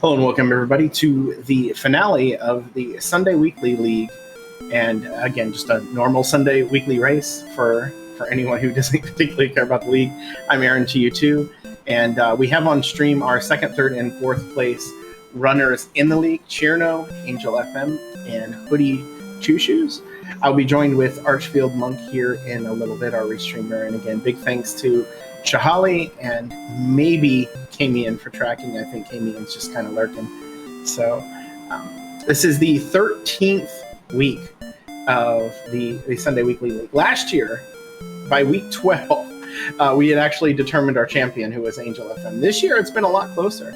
Hello and welcome everybody to the finale of the Sunday Weekly League. And again, just a normal Sunday Weekly race for anyone who doesn't particularly care about the league. I'm Aaron to you too. And we have on stream our second, third, and fourth place runners in the league, Cherno, Angel FM, and HoodyTwoShoes. I'll be joined with Archfield Monk here in a little bit, our restreamer. And again, big thanks to Shahali and maybe Kamian for tracking. I think Kamian's just kind of lurking. So this is the 13th week of the Sunday Weekly League. Last year, by week 12, we had actually determined our champion, who was Angel FM. This year, it's been a lot closer.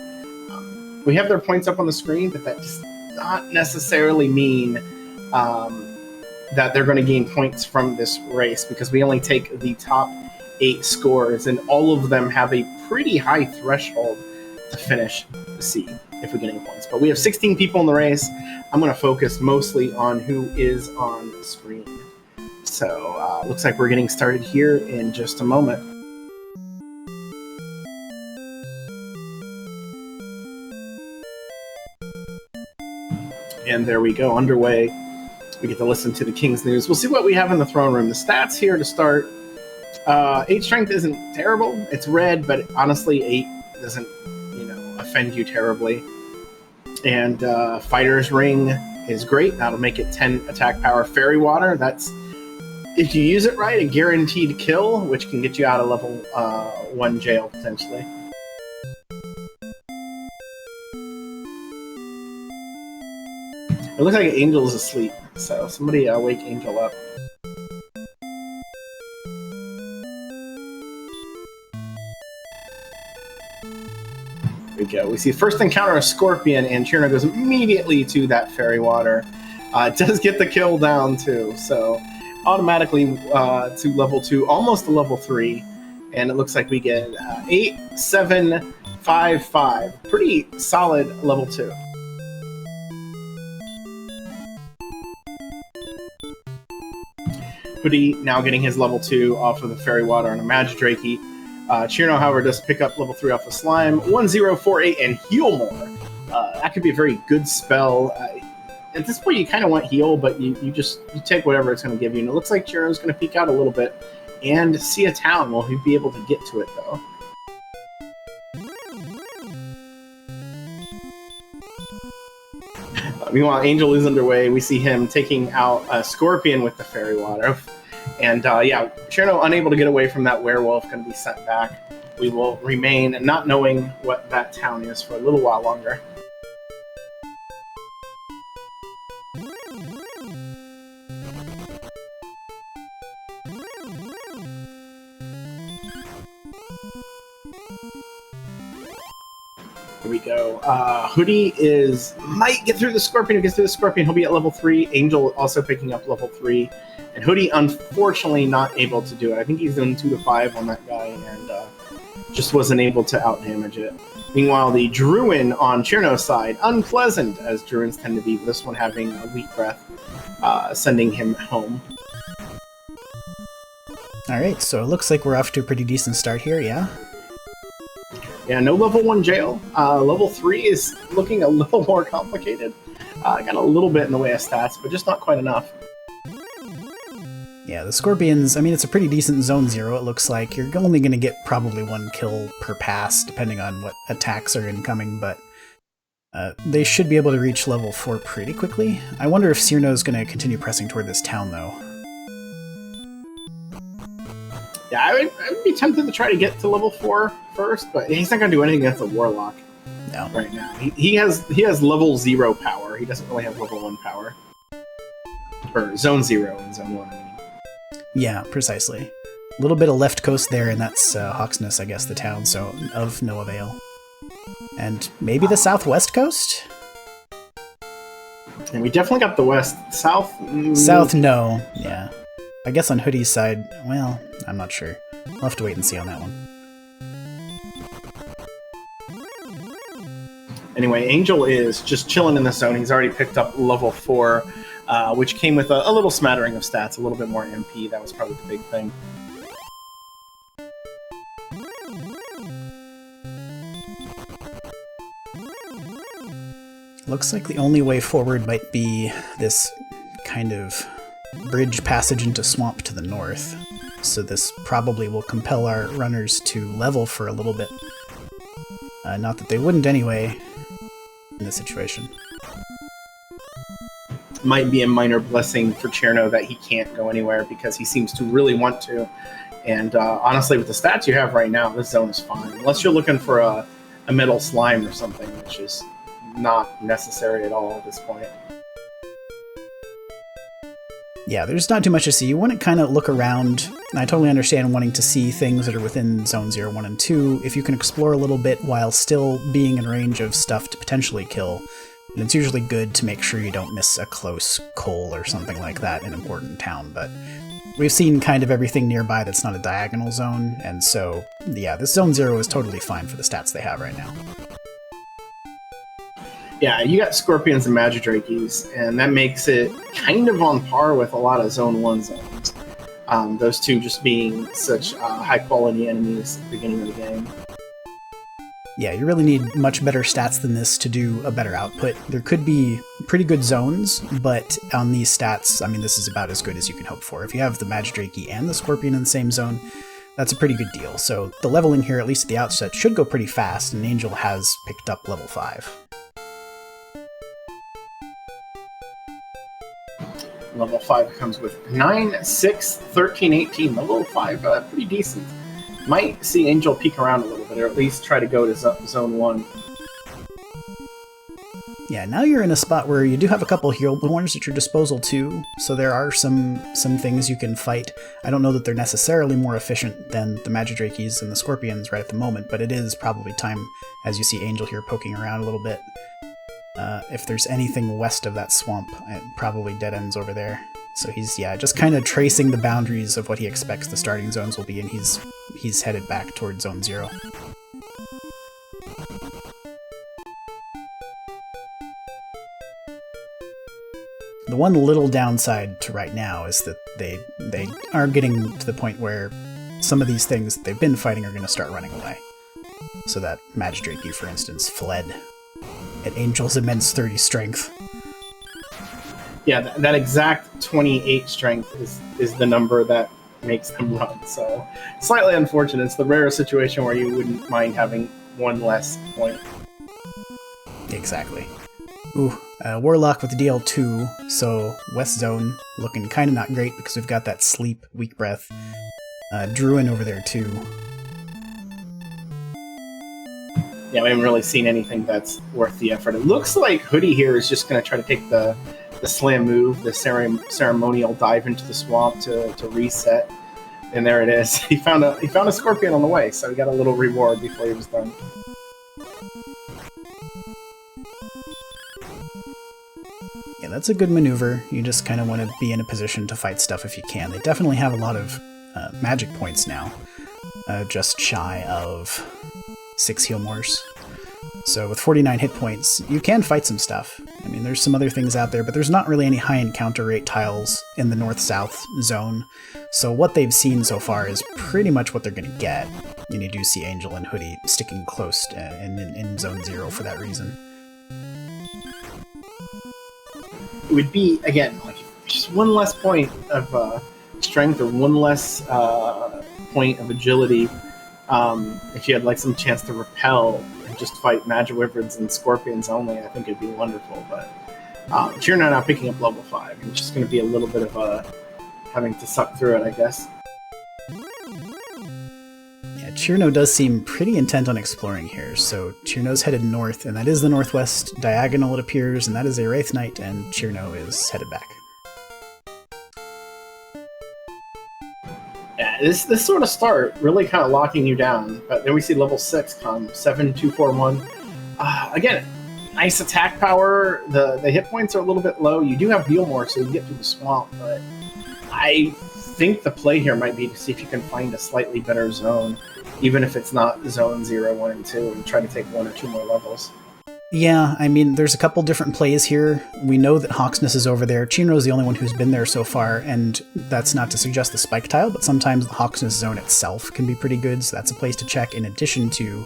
We have their points up on the screen, but that does not necessarily mean that they're going to gain points from this race, because we only take the top 8 scores, and all of them have a pretty high threshold to finish the seed if we get any points. But we have 16 people in the race. I'm going to focus mostly on who is on the screen. So looks like we're getting started here in just a moment. And there we go, underway. We get to listen to the King's News. We'll see what we have in the throne room. The stats here to start. 8 strength isn't terrible. It's red, but honestly, 8 doesn't, offend you terribly. And Fighter's Ring is great. That'll make it 10 attack power. Fairy Water, that's, if you use it right, a guaranteed kill, which can get you out of level 1 jail, potentially. It looks like Angel is asleep, so somebody wake Angel up. There we go. We see first encounter a Scorpion, and Cherno goes immediately to that Fairy Water. It does get the kill down too, so automatically to level 2, almost to level 3, and it looks like we get 8, 7, 5, 5. Pretty solid level 2. Hoodie now getting his level 2 off of the Fairy Water and a Magidrakey. Cherno, however, does pick up level 3 off the Slime. 1048 and Heal More. That could be a very good spell. At this point, you kind of want Heal, but you take whatever it's going to give you. And it looks like Cherno's going to peek out a little bit and see a town. Will he be able to get to it, though? Meanwhile, Angel is underway. We see him taking out a Scorpion with the Fairy Water. And Cherno, unable to get away from that werewolf, going to be sent back. We will remain not knowing what that town is for a little while longer. Here we go. Hoodie might get through the Scorpion. Who gets through the Scorpion, he'll be at level 3. Angel also picking up level 3. And Hoodie, unfortunately, not able to do it. I think he's done 2 to 5 on that guy, and just wasn't able to out-damage it. Meanwhile, the Druin on Cherno's side, unpleasant, as Druins tend to be, with this one having a weak breath, sending him home. Alright, so it looks like we're off to a pretty decent start here, yeah? Yeah, no level 1 jail. Level 3 is looking a little more complicated. Got a little bit in the way of stats, but just not quite enough. Yeah, the Scorpions, I mean, it's a pretty decent zone 0, it looks like. You're only going to get probably 1 kill per pass, depending on what attacks are incoming, but they should be able to reach level 4 pretty quickly. I wonder if Cirno's going to continue pressing toward this town, though. Yeah, I would be tempted to try to get to level 4 first, but he's not going to do anything against a Warlock right now. He has level 0 power. He doesn't really have level 1 power. Or zone 0 and zone 1, I mean. Yeah, precisely. A little bit of left coast there, and that's Hawksness, I guess, the town, so of no avail. And maybe the southwest coast? And we definitely got the west. South? South, no. Yeah. I guess on Hoodie's side, well, I'm not sure. We'll have to wait and see on that one. Anyway, Angel is just chilling in the zone. He's already picked up level 4. Which came with a little smattering of stats, a little bit more MP. That was probably the big thing. Looks like the only way forward might be this kind of bridge passage into swamp to the north. So this probably will compel our runners to level for a little bit. Not that they wouldn't anyway in this situation. Might be a minor blessing for Cherno that he can't go anywhere because he seems to really want to. And honestly, with the stats you have right now, this zone is fine. Unless you're looking for a metal slime or something, which is not necessary at all at this point. Yeah, there's not too much to see. You want to kind of look around, and I totally understand wanting to see things that are within Zone 0, 1, and 2. If you can explore a little bit while still being in range of stuff to potentially kill, and it's usually good to make sure you don't miss a close coal or something like that in an important town, but we've seen kind of everything nearby that's not a diagonal zone, and so, yeah, this Zone 0 is totally fine for the stats they have right now. Yeah, you got Scorpions and Magidrakes, and that makes it kind of on par with a lot of Zone 1 zones. Those two just being such high-quality enemies at the beginning of the game. Yeah, you really need much better stats than this to do a better output. There could be pretty good zones, but on these stats, I mean, this is about as good as you can hope for. If you have the Magidrake and the Scorpion in the same zone, that's a pretty good deal. So the leveling here, at least at the outset, should go pretty fast, and Angel has picked up level 5. Level 5 comes with 9, 6, 13, 18. Level 5, pretty decent. Might see Angel peek around a little bit, or at least try to go to Zone 1. Yeah, now you're in a spot where you do have a couple heal horns at your disposal too, so there are some things you can fight. I don't know that they're necessarily more efficient than the Magidrakes and the Scorpions right at the moment, but it is probably time, as you see Angel here poking around a little bit. If there's anything west of that swamp, it probably dead ends over there. So he's, yeah, just kind of tracing the boundaries of what he expects the starting zones will be, and he's headed back towards Zone 0. The one little downside to right now is that they are getting to the point where some of these things they've been fighting are going to start running away. So that Magidrake, for instance, fled at Angel's immense 30 strength. Yeah, that exact 28 strength is the number that makes them run. So slightly unfortunate. It's the rare situation where you wouldn't mind having one less point. Exactly. Ooh, Warlock with the DL2, so West Zone looking kind of not great because we've got that Sleep, Weak Breath. Druin over there too. Yeah, we haven't really seen anything that's worth the effort. It looks like Hoodie here is just going to try to take the slam move, the ceremonial dive into the swamp to reset. And there it is. He found a Scorpion on the way, so he got a little reward before he was done. Yeah, that's a good maneuver. You just kind of want to be in a position to fight stuff if you can. They definitely have a lot of magic points now, just shy of 6 heal mores. So with 49 hit points, you can fight some stuff. I mean, there's some other things out there, but there's not really any high encounter rate tiles in the north-south zone. So what they've seen so far is pretty much what they're going to get. And you do see Angel and Hoodie sticking close in Zone 0 for that reason. It would be, again, like just one less point of strength or one less point of agility. If you had like some chance to repel and just fight Magic Wyverns and Scorpions only, I think it'd be wonderful. But Cherno now picking up level 5. It's just going to be a little bit of having to suck through it, I guess. Yeah, Cherno does seem pretty intent on exploring here. So Cherno's headed north, and that is the northwest diagonal, it appears, and that is a Wraith Knight, and Cherno is headed back. Yeah, this sort of start really kind of locking you down, but then we see level 6 come, 7, 2, 4, 1. Again, nice attack power. The hit points are a little bit low. You do have heal more, so you can get through the swamp, but I think the play here might be to see if you can find a slightly better zone, even if it's not Zone 0, 1, and 2, and try to take 1 or 2 more levels. Yeah, I mean, there's a couple different plays here. We know that Hawksness is over there. Chinro's the only one who's been there so far, and that's not to suggest the spike tile, but sometimes the Hawksness zone itself can be pretty good, so that's a place to check in addition to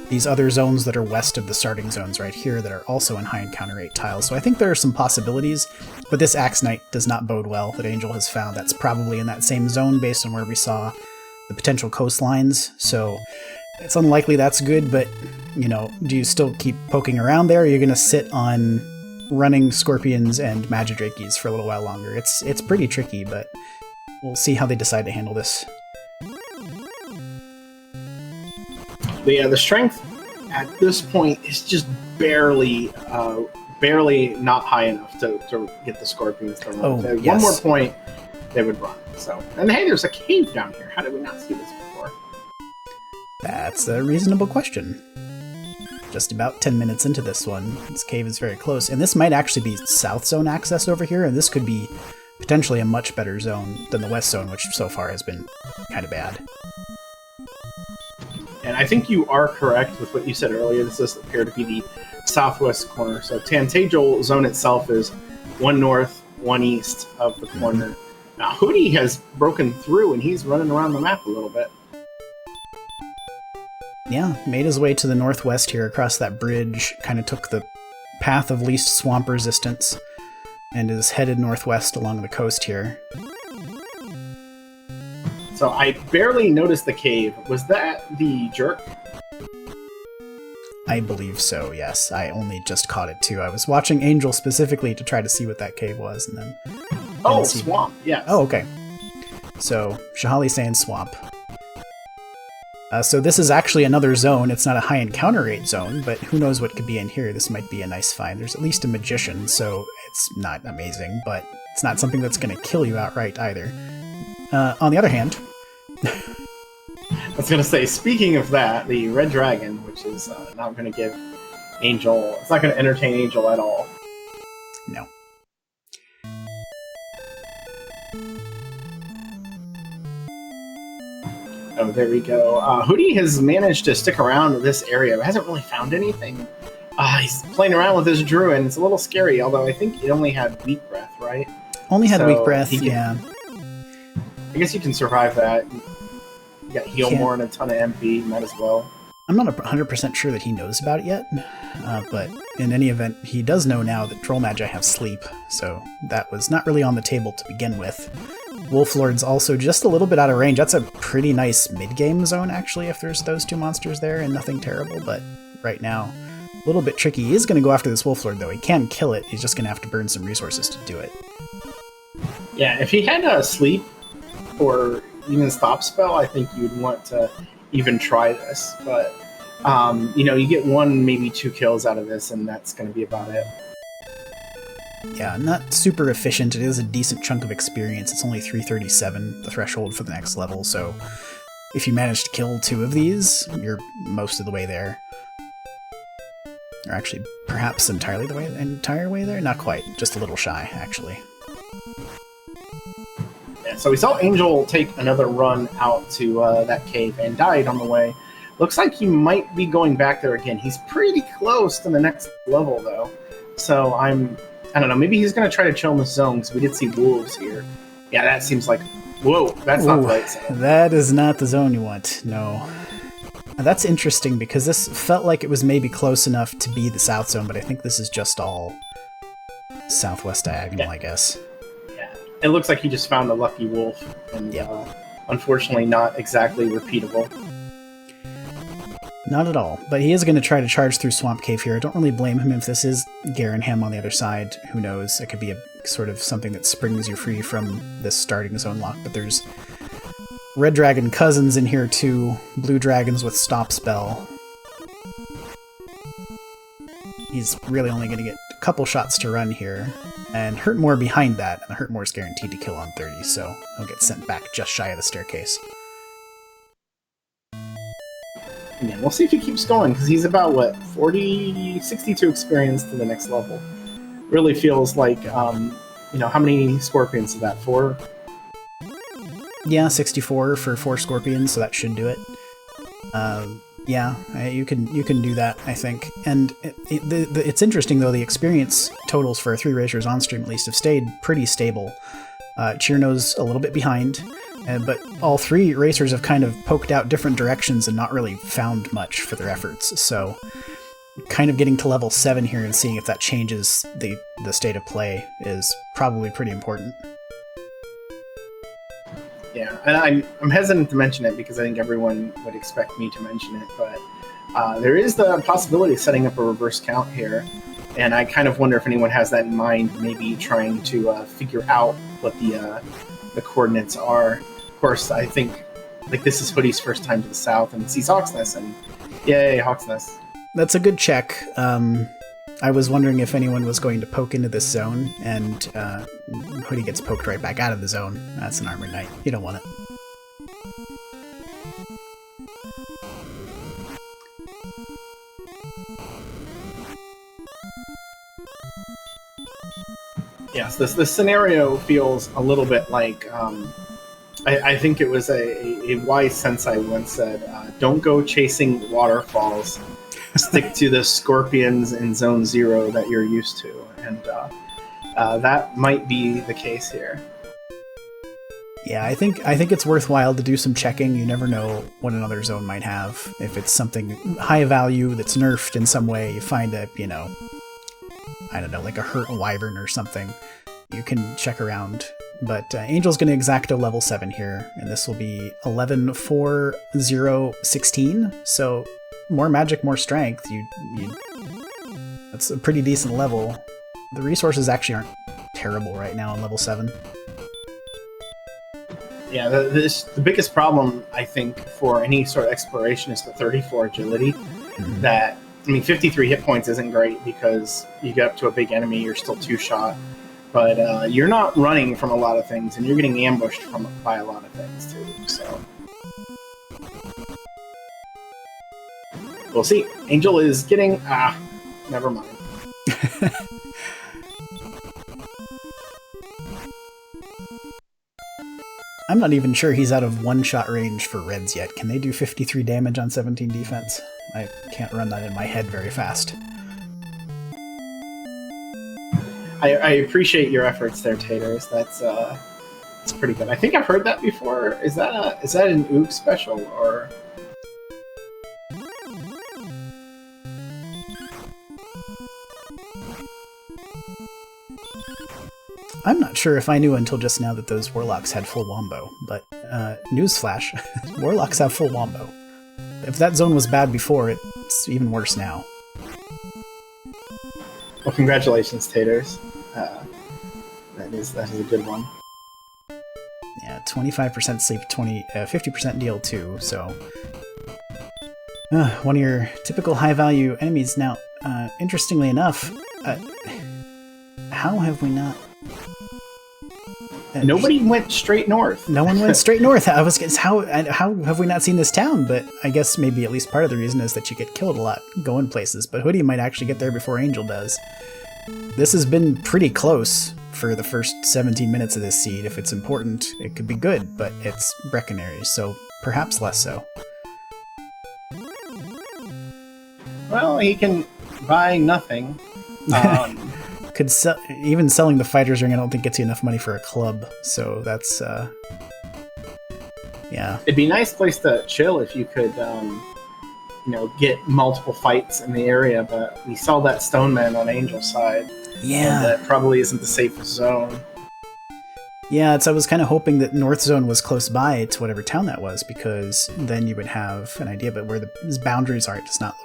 these other zones that are west of the starting zones right here that are also in high encounter rate tiles. So I think there are some possibilities, but this Axe Knight does not bode well that Angel has found. That's probably in that same zone based on where we saw the potential coastlines. So it's unlikely that's good, but, you know, do you still keep poking around there? Or are you going to sit on running Scorpions and Magidrakes for a little while longer? It's pretty tricky, but we'll see how they decide to handle this. The strength at this point is just barely not high enough to get the Scorpions to run. Oh, One yes. more point, they would run. So, and hey, there's a cave down here. How did we not see this before? That's a reasonable question. Just about 10 minutes into this one. This cave is very close, and this might actually be South Zone access over here, and this could be potentially a much better zone than the West Zone, which so far has been kind of bad. And I think you are correct with what you said earlier. This does appear to be the southwest corner. So Tantagel Zone itself is one north, one east of the corner. Now Hoodie has broken through, and he's running around the map a little bit. Yeah, made his way to the northwest here across that bridge, kind of took the path of least swamp resistance, and is headed northwest along the coast here. So I barely noticed the cave. Was that the jerk? I believe so, yes. I only just caught it too. I was watching Angel specifically to try to see what that cave was, and then... Oh, swamp, yes. Oh, okay. So, Shahali's saying swamp. So this is actually another zone. It's not a high encounter rate zone, but who knows what could be in here. This might be a nice find. There's at least a magician, so it's not amazing, but it's not something that's going to kill you outright either. On the other hand... I was going to say, speaking of that, the Red Dragon, which is not going to give Angel... It's not going to entertain Angel at all. No. Oh, there we go. Hoodie has managed to stick around this area, but hasn't really found anything. He's playing around with his druid, and it's a little scary, although I think it only had weak breath, right? Only had weak breath, yeah. I guess you can survive that. You got heal more and a ton of MP, might as well. I'm not 100% sure that he knows about it yet, but in any event, he does know now that Troll Magi have sleep, so that was not really on the table to begin with. Wolflord's also just a little bit out of range. That's a pretty nice mid-game zone, actually, if there's those two monsters there, and nothing terrible, but right now, a little bit tricky. He is going to go after this Wolflord, though. He can kill it, he's just going to have to burn some resources to do it. Yeah, if he had sleep, or even stop spell, I think you'd want to even try this, but you get 1, maybe 2 kills out of this, and that's going to be about it. Yeah, not super efficient. It is a decent chunk of experience. It's only 337, the threshold for the next level, so if you manage to kill 2 of these, you're most of the way there. Or actually, perhaps entire way there? Not quite, just a little shy, actually. So we saw Angel take another run out to that cave and died on the way. Looks like he might be going back there again. He's pretty close to the next level, though. So I don't know, maybe he's going to try to chill in the zone, because we did see wolves here. Yeah, that seems like... Whoa, that's not the right zone. That is not the zone you want, no. That's interesting, because this felt like it was maybe close enough to be the south zone, but I think this is just all southwest diagonal, I guess. It looks like he just found a lucky wolf, and unfortunately not exactly repeatable. Not at all, but he is going to try to charge through Swamp Cave here. I don't really blame him if this is Garenham on the other side. Who knows? It could be a sort of something that springs you free from this starting zone lock, but there's Red Dragon cousins in here too. Blue Dragons with Stop Spell. He's really only going to get a couple shots to run here. And Hurtmore behind that, and the Hurtmore is guaranteed to kill on 30, so he'll get sent back just shy of the staircase. Yeah, we'll see if he keeps going, because he's about, 62 experience to the next level. Really feels like, how many Scorpions is that? 4? Yeah, 64 for 4 Scorpions, so that should do it. Yeah, you can do that, I think. And it's interesting, though, the experience totals for 3 racers on stream, at least, have stayed pretty stable. Chirno's a little bit behind. But all three racers have kind of poked out different directions and not really found much for their efforts. So kind of getting to level 7 here and seeing if that changes the state of play is probably pretty important. Yeah, and I'm hesitant to mention it because I think everyone would expect me to mention it, but there is the possibility of setting up a reverse count here, and I kind of wonder if anyone has that in mind, maybe trying to figure out what the coordinates are. Of course, I think like this is Hoody's first time to the south and sees Hawksnest, and yay, Hawksnest. That's a good check. I was wondering if anyone was going to poke into this zone, and Hoodie gets poked right back out of the zone. That's an Armored Knight. You don't want it. Yes, this scenario feels a little bit like, I think it was a wise sensei once said, don't go chasing waterfalls. Stick to the scorpions in Zone 0 that you're used to. And that might be the case here. Yeah, I think it's worthwhile to do some checking. You never know what another zone might have. If it's something high value that's nerfed in some way, you find a, I don't know, like a hurt wyvern or something, you can check around. But Angel's going to exacto level 7 here, and this will be 11, 4, 0, 16. So more magic, more strength. That's a pretty decent level. The resources actually aren't terrible right now on level 7. Yeah, the biggest problem, I think, for any sort of exploration is the 34 agility. Mm-hmm. That, 53 hit points isn't great because you get up to a big enemy, you're still 2-shot. But you're not running from a lot of things, and you're getting ambushed by a lot of things, too. So we'll see. Angel is getting... never mind. I'm not even sure he's out of one-shot range for Reds yet. Can they do 53 damage on 17 defense? I can't run that in my head very fast. I appreciate your efforts there, Taters. That's pretty good. I think I've heard that before. Is that an Ook special, or... I'm not sure if I knew until just now that those Warlocks had full wombo, but newsflash, Warlocks have full wombo. If that zone was bad before, it's even worse now. Well, congratulations, Taters. That is a good one. Yeah, 25% sleep, 50% deal too, so... one of your typical high-value enemies. Now, interestingly enough, how have we not... Nobody went straight north. No one went straight north. How have we not seen this town? But I guess maybe at least part of the reason is that you get killed a lot going places. But Hoodie might actually get there before Angel does. This has been pretty close for the first 17 minutes of this seed. If it's important, it could be good, but it's Brecconary, so perhaps less so. Well, he can buy nothing. Even selling the fighter's ring, I don't think gets you enough money for a club. So that's, yeah. It'd be a nice place to chill if you could, get multiple fights in the area. But we saw that Stoneman on Angel's side. Yeah. And that probably isn't the safest zone. Yeah, I was kind of hoping that North Zone was close by to whatever town that was, because then you would have an idea. But where the boundaries are, it does not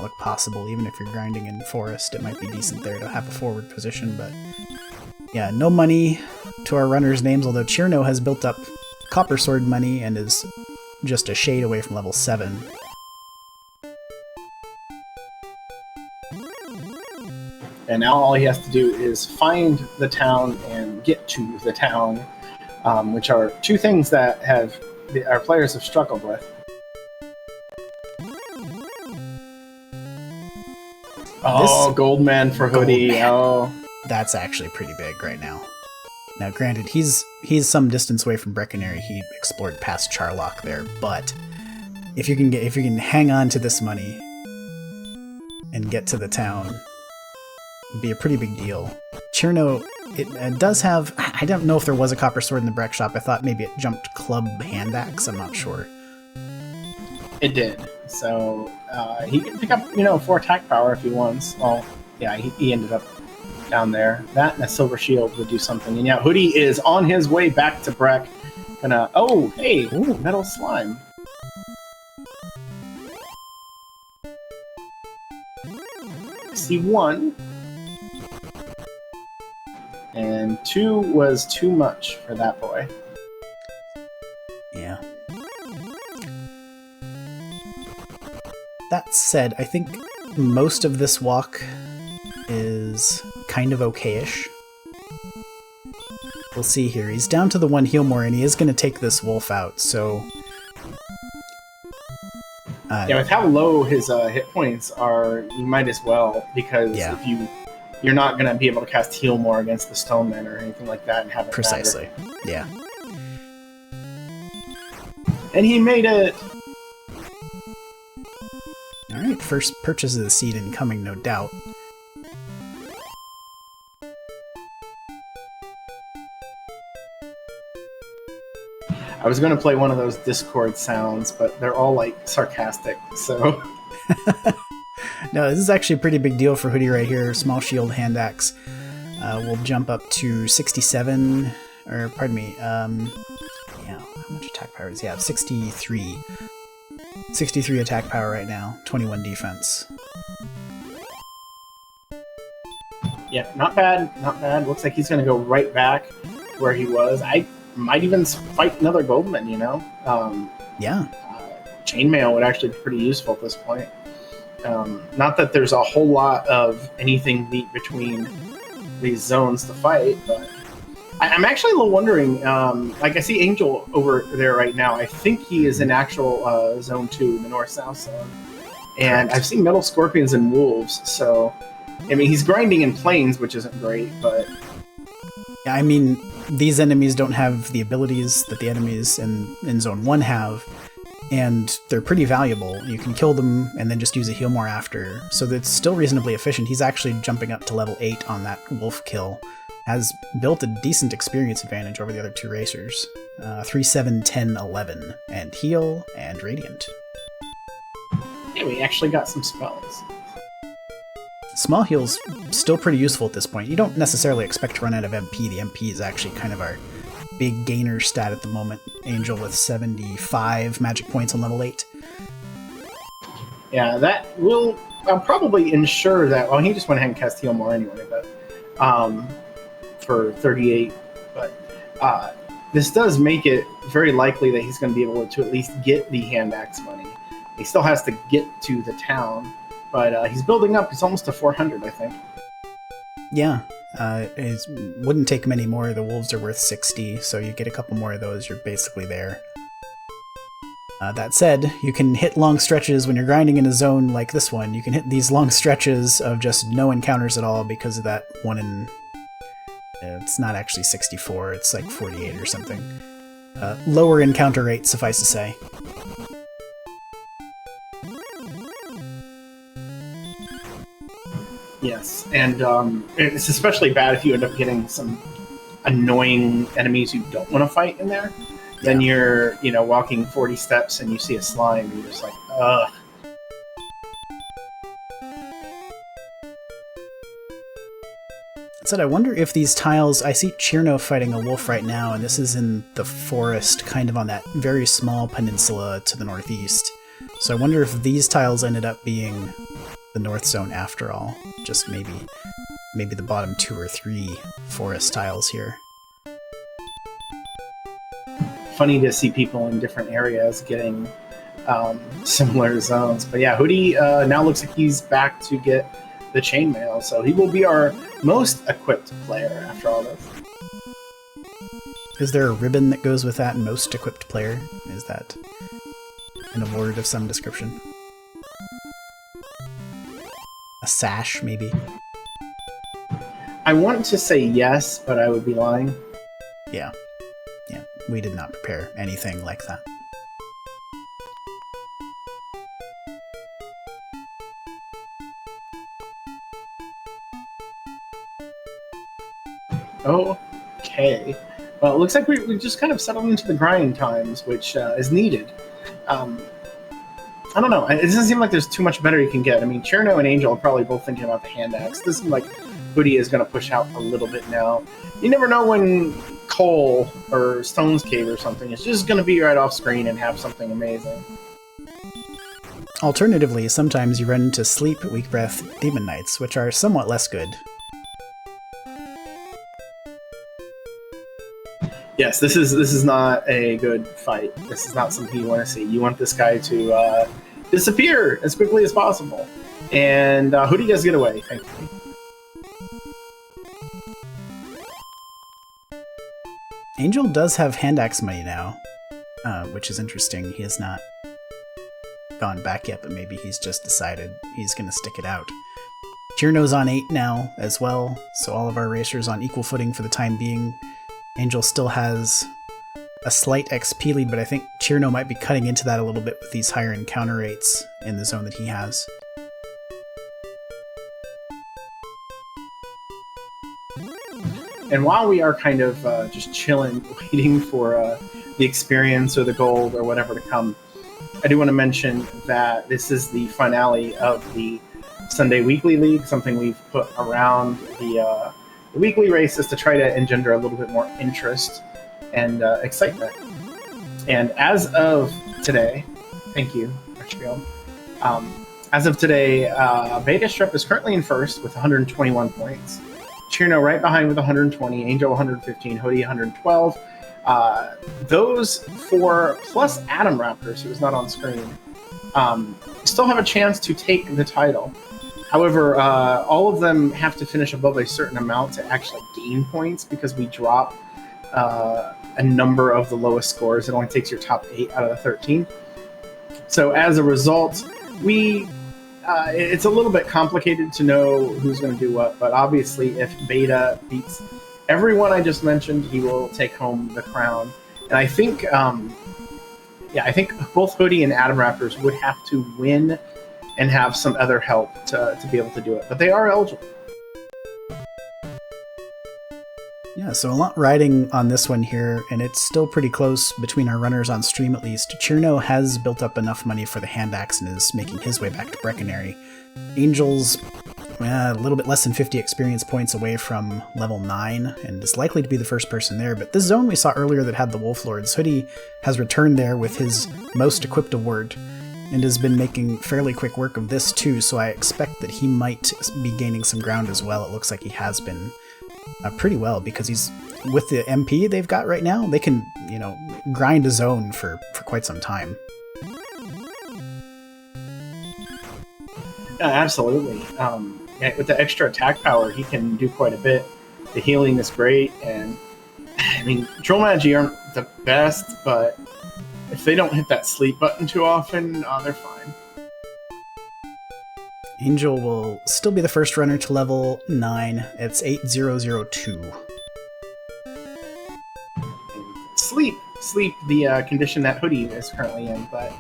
look possible. Even if you're grinding in forest, it might be decent there to have a forward position, but yeah, no money to our runners' names, although Chirno has built up Copper Sword money and is just a shade away from level 7. And now all he has to do is find the town and get to the town, which are two things that our players have struggled with. Oh, Goldman for Hoodie. Goldman. Oh, that's actually pretty big right now. Now, granted, he's some distance away from Brecconary. He explored past Charlock there, but if you can hang on to this money and get to the town, it'd be a pretty big deal. Cherno, it does have... I don't know if there was a copper sword in the Breck shop. I thought maybe it jumped club hand axe. I'm not sure. It did. So he can pick up, 4 attack power if he wants. Well, yeah, he ended up down there. That and a silver shield would do something. And yeah, Hoodie is on his way back to Breck. Gonna... Oh, hey! Ooh, metal slime. See 1. And 2 was too much for that boy. Yeah. That said, I think most of this walk is kind of okayish. We'll see here. He's down to the 1 heal more, and he is going to take this wolf out, so... yeah, with how low his hit points are, you might as well, because if you're not going to be able to cast heal more against the Stoneman or anything like that and have it precisely matter. Yeah. And he made it! Alright, first purchase of the seed incoming, no doubt. I was going to play one of those Discord sounds, but they're all, sarcastic, so... No, this is actually a pretty big deal for Hoodie right here. Small shield, hand axe. We'll jump up to 67, or pardon me, yeah, how much attack power does he have? 63. 63 attack power right now, 21 defense. Yeah, not bad, not bad. Looks like he's going to go right back where he was. I might even fight another Goldman, Yeah. Chainmail would actually be pretty useful at this point. Not that there's a whole lot of anything neat between these zones to fight, but I'm actually a little wondering, I see Angel over there right now. I think he is in actual Zone 2, the North-South zone. And I've seen Metal Scorpions and Wolves, so... I mean, he's grinding in Plains, which isn't great, but... Yeah, I mean, these enemies don't have the abilities that the enemies in Zone 1 have, and they're pretty valuable. You can kill them and then just use a heal more after, so that's still reasonably efficient. He's actually jumping up to level 8 on that wolf kill. Has built a decent experience advantage over the other 2 racers. 3, 7, 10, 11, and heal, and radiant. Yeah, we actually got some spells. Small heal's still pretty useful at this point. You don't necessarily expect to run out of MP. The MP is actually kind of our big gainer stat at the moment. Angel with 75 magic points on level 8. Yeah, that will probably ensure that... Well, he just went ahead and cast heal more anyway, but... for 38, but this does make it very likely that he's going to be able to at least get the hand axe money. He still has to get to the town, but he's building up. He's almost to 400, I think. Yeah, it wouldn't take many more. The wolves are worth 60, so you get a couple more of those, you're basically there. That said, you can hit long stretches when you're grinding in a zone like this one. You can hit these long stretches of just no encounters at all because of that 1 in... It's not actually 64, it's like 48 or something. Lower encounter rate, suffice to say. Yes, and it's especially bad if you end up getting some annoying enemies you don't want to fight in there. Yeah. Then you're, walking 40 steps and you see a slime and you're just like, ugh. Said, I wonder if these tiles... I see Cherno fighting a wolf right now, and this is in the forest, kind of on that very small peninsula to the northeast. So I wonder if these tiles ended up being the North Zone after all. Just maybe the bottom 2 or 3 forest tiles here. Funny to see people in different areas getting similar zones. But yeah, Hoodie now looks like he's back to get the chainmail, so he will be our most equipped player after all this. Is there a ribbon that goes with that most equipped player? Is that an award of some description? A sash, maybe? I want to say yes, but I would be lying. Yeah. Yeah, we did not prepare anything like that. Okay. Well, it looks like we just kind of settled into the grind times, which is needed. I don't know. It doesn't seem like there's too much better you can get. I mean, Cherno and Angel are probably both thinking about the hand axe. This seems like Hoodie is going to push out a little bit now. You never know when Cole or Stone's Cave or something is just going to be right off screen and have something amazing. Alternatively, sometimes you run into Sleep, Weak Breath, Demon Knights, which are somewhat less good. Yes, this is not a good fight. This is not something you want to see. You want this guy to disappear as quickly as possible. And Hoodie does get away, thankfully. Angel does have hand axe money now, which is interesting. He has not gone back yet, but maybe he's just decided he's going to stick it out. Cherno's on 8 now as well, so all of our racers on equal footing for the time being. Angel still has a slight XP lead, but I think Cherno might be cutting into that a little bit with these higher encounter rates in the zone that he has. And while we are kind of just chilling, waiting for the experience or the gold or whatever to come, I do want to mention that this is the finale of the Sunday Weekly League, something we've put around the weekly races to try to engender a little bit more interest and excitement. And as of today, thank you, Richfield. As of today, Beta Strep is currently in first with 121 points. Cherno right behind with 120, Angel 115, Hoodie 112. Those four plus Atom Raptors, who is not on screen, still have a chance to take the title. However, all of them have to finish above a certain amount to actually gain points because we drop a number of the lowest scores. It only takes your top 8 out of the 13. So as a result, it's a little bit complicated to know who's going to do what, but obviously if Beta beats everyone I just mentioned, he will take home the crown. And I think, I think both Hoodie and Atom Raptors would have to win and have some other help to be able to do it. But they are eligible. Yeah, so a lot riding on this one here, and it's still pretty close between our runners on stream at least. Cherno has built up enough money for the hand axe and is making his way back to Brecconary. Angel's a little bit less than 50 experience points away from level 9, and is likely to be the first person there. But this zone we saw earlier that had the Wolf Lords, Hoodie has returned there with his most equipped award, and has been making fairly quick work of this too, so I expect that he might be gaining some ground as well. It looks like he has been pretty well, because he's with the MP they've got right now, they can, grind a zone for quite some time. Yeah, absolutely. With the extra attack power, he can do quite a bit. The healing is great, and I mean, Troll Magi aren't the best, but if they don't hit that sleep button too often, they're fine. Angel will still be the first runner to level 9. It's 8002. Sleep, the condition that Hoodie is currently in, but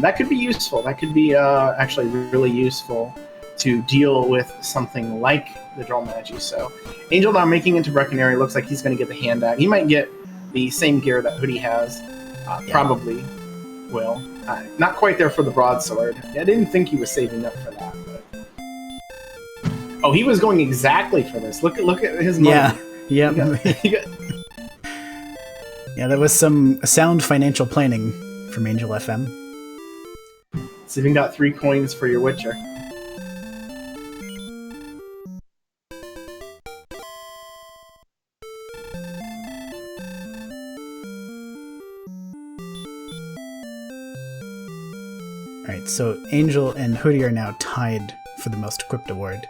that could be useful. That could be actually really useful to deal with something like the Droll Magi. So Angel now making into Brecconary, looks like he's going to get the hand axe. He might get the same gear that Hoodie has. Probably will. Not quite there for the broadsword. I didn't think he was saving up for that. But... Oh, he was going exactly for this. Look at his money. Yeah. Yeah, that was some sound financial planning from Angel FM. So you've even got 3 coins for your Witcher. Alright, so Angel and Hoodie are now tied for the most equipped award.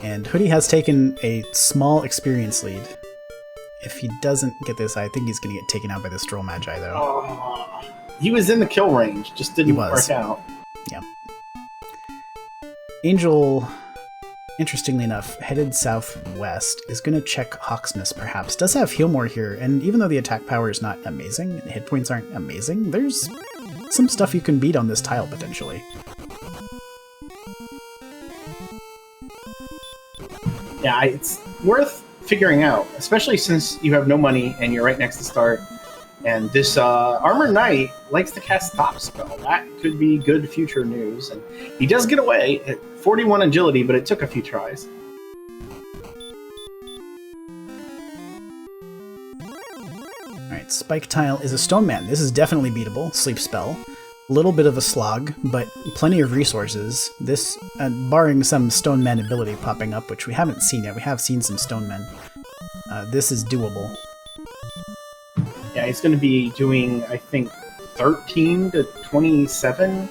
And Hoodie has taken a small experience lead. If he doesn't get this, I think he's going to get taken out by the Droll Magi, though. Oh, he was in the kill range, just didn't work out. Yeah. Angel, interestingly enough, headed southwest, is going to check Hawksness, perhaps. Does have Healmore here, and even though the attack power is not amazing, and the hit points aren't amazing, there's some stuff you can beat on this tile, potentially. Yeah, it's worth figuring out, especially since you have no money and you're right next to start. And this Armor Knight likes to cast Top Spell. That could be good future news. And he does get away at 41 agility, but it took a few tries. Alright, Spike Tile is a Stone Man. This is definitely beatable. Sleep Spell. A little bit of a slog, but plenty of resources. This, barring some Stone Man ability popping up, which we haven't seen yet. We have seen some Stone Men. This is doable. Yeah, he's going to be doing, I think, 13 to 27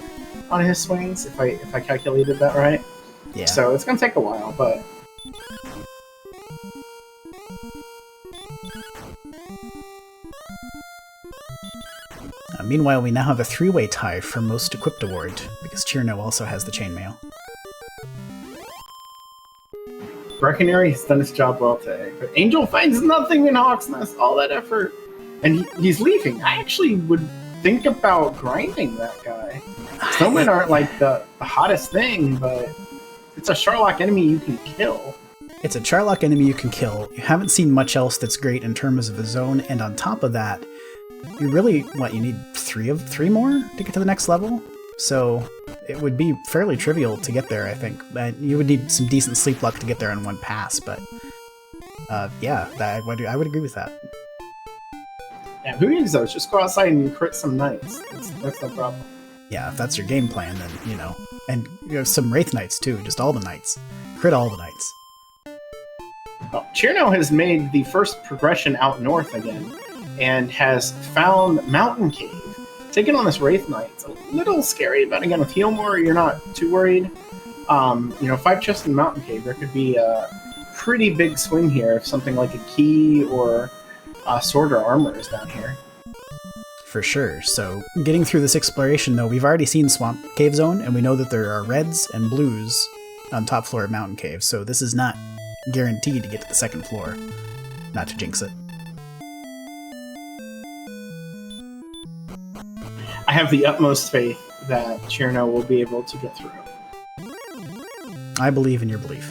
on his swings, if I calculated that right. Yeah. So it's going to take a while, but... Meanwhile, we now have a 3-way tie for Most Equipped Award, because Chirno also has the Chainmail. Breckenary has done his job well today, but Angel finds nothing in Hawk's Nest, all that effort, and he's leaving. I actually would think about grinding that guy. Snowmen aren't like the hottest thing, but it's a Charlock enemy you can kill. It's a Charlock enemy you can kill. You haven't seen much else that's great in terms of a zone, and on top of that, you really, you need three more to get to the next level? So it would be fairly trivial to get there, I think. But you would need some decent sleep luck to get there in one pass, but yeah, I would agree with that. Yeah, who needs those? Just go outside and crit some knights. That's no problem. Yeah, if that's your game plan, then, and you have some Wraith Knights too, just all the knights. Crit all the knights. Well, Chirno has made the first progression out north again, and has found Mountain Cave. Taking on this Wraith Knight, it's a little scary, but again, with Healmore, you're not too worried. 5 chests in Mountain Cave, there could be a pretty big swing here if something like a key or a sword or armor is down here. For sure. So, getting through this exploration, though, we've already seen Swamp Cave Zone, and we know that there are reds and blues on top floor of Mountain Cave, so this is not guaranteed to get to the second floor. Not to jinx it. I have the utmost faith that Chirno will be able to get through. I believe in your belief.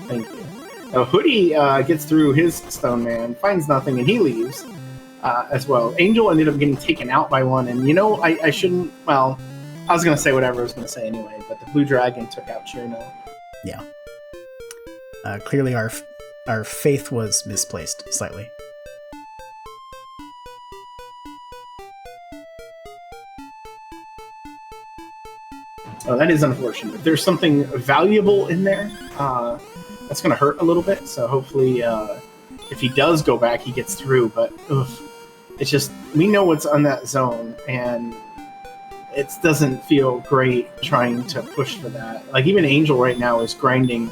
Thank you. Hoodie gets through his Stone Man, finds nothing, and he leaves as well. Angel ended up getting taken out by one, and I shouldn't... Well, I was going to say whatever I was going to say anyway, but the Blue Dragon took out Chirno. Yeah. Clearly our faith was misplaced slightly. Oh, that is unfortunate. There's something valuable in there. That's going to hurt a little bit, so hopefully if he does go back, he gets through. But it's just, we know what's on that zone, and it doesn't feel great trying to push for that. Like, even Angel right now is grinding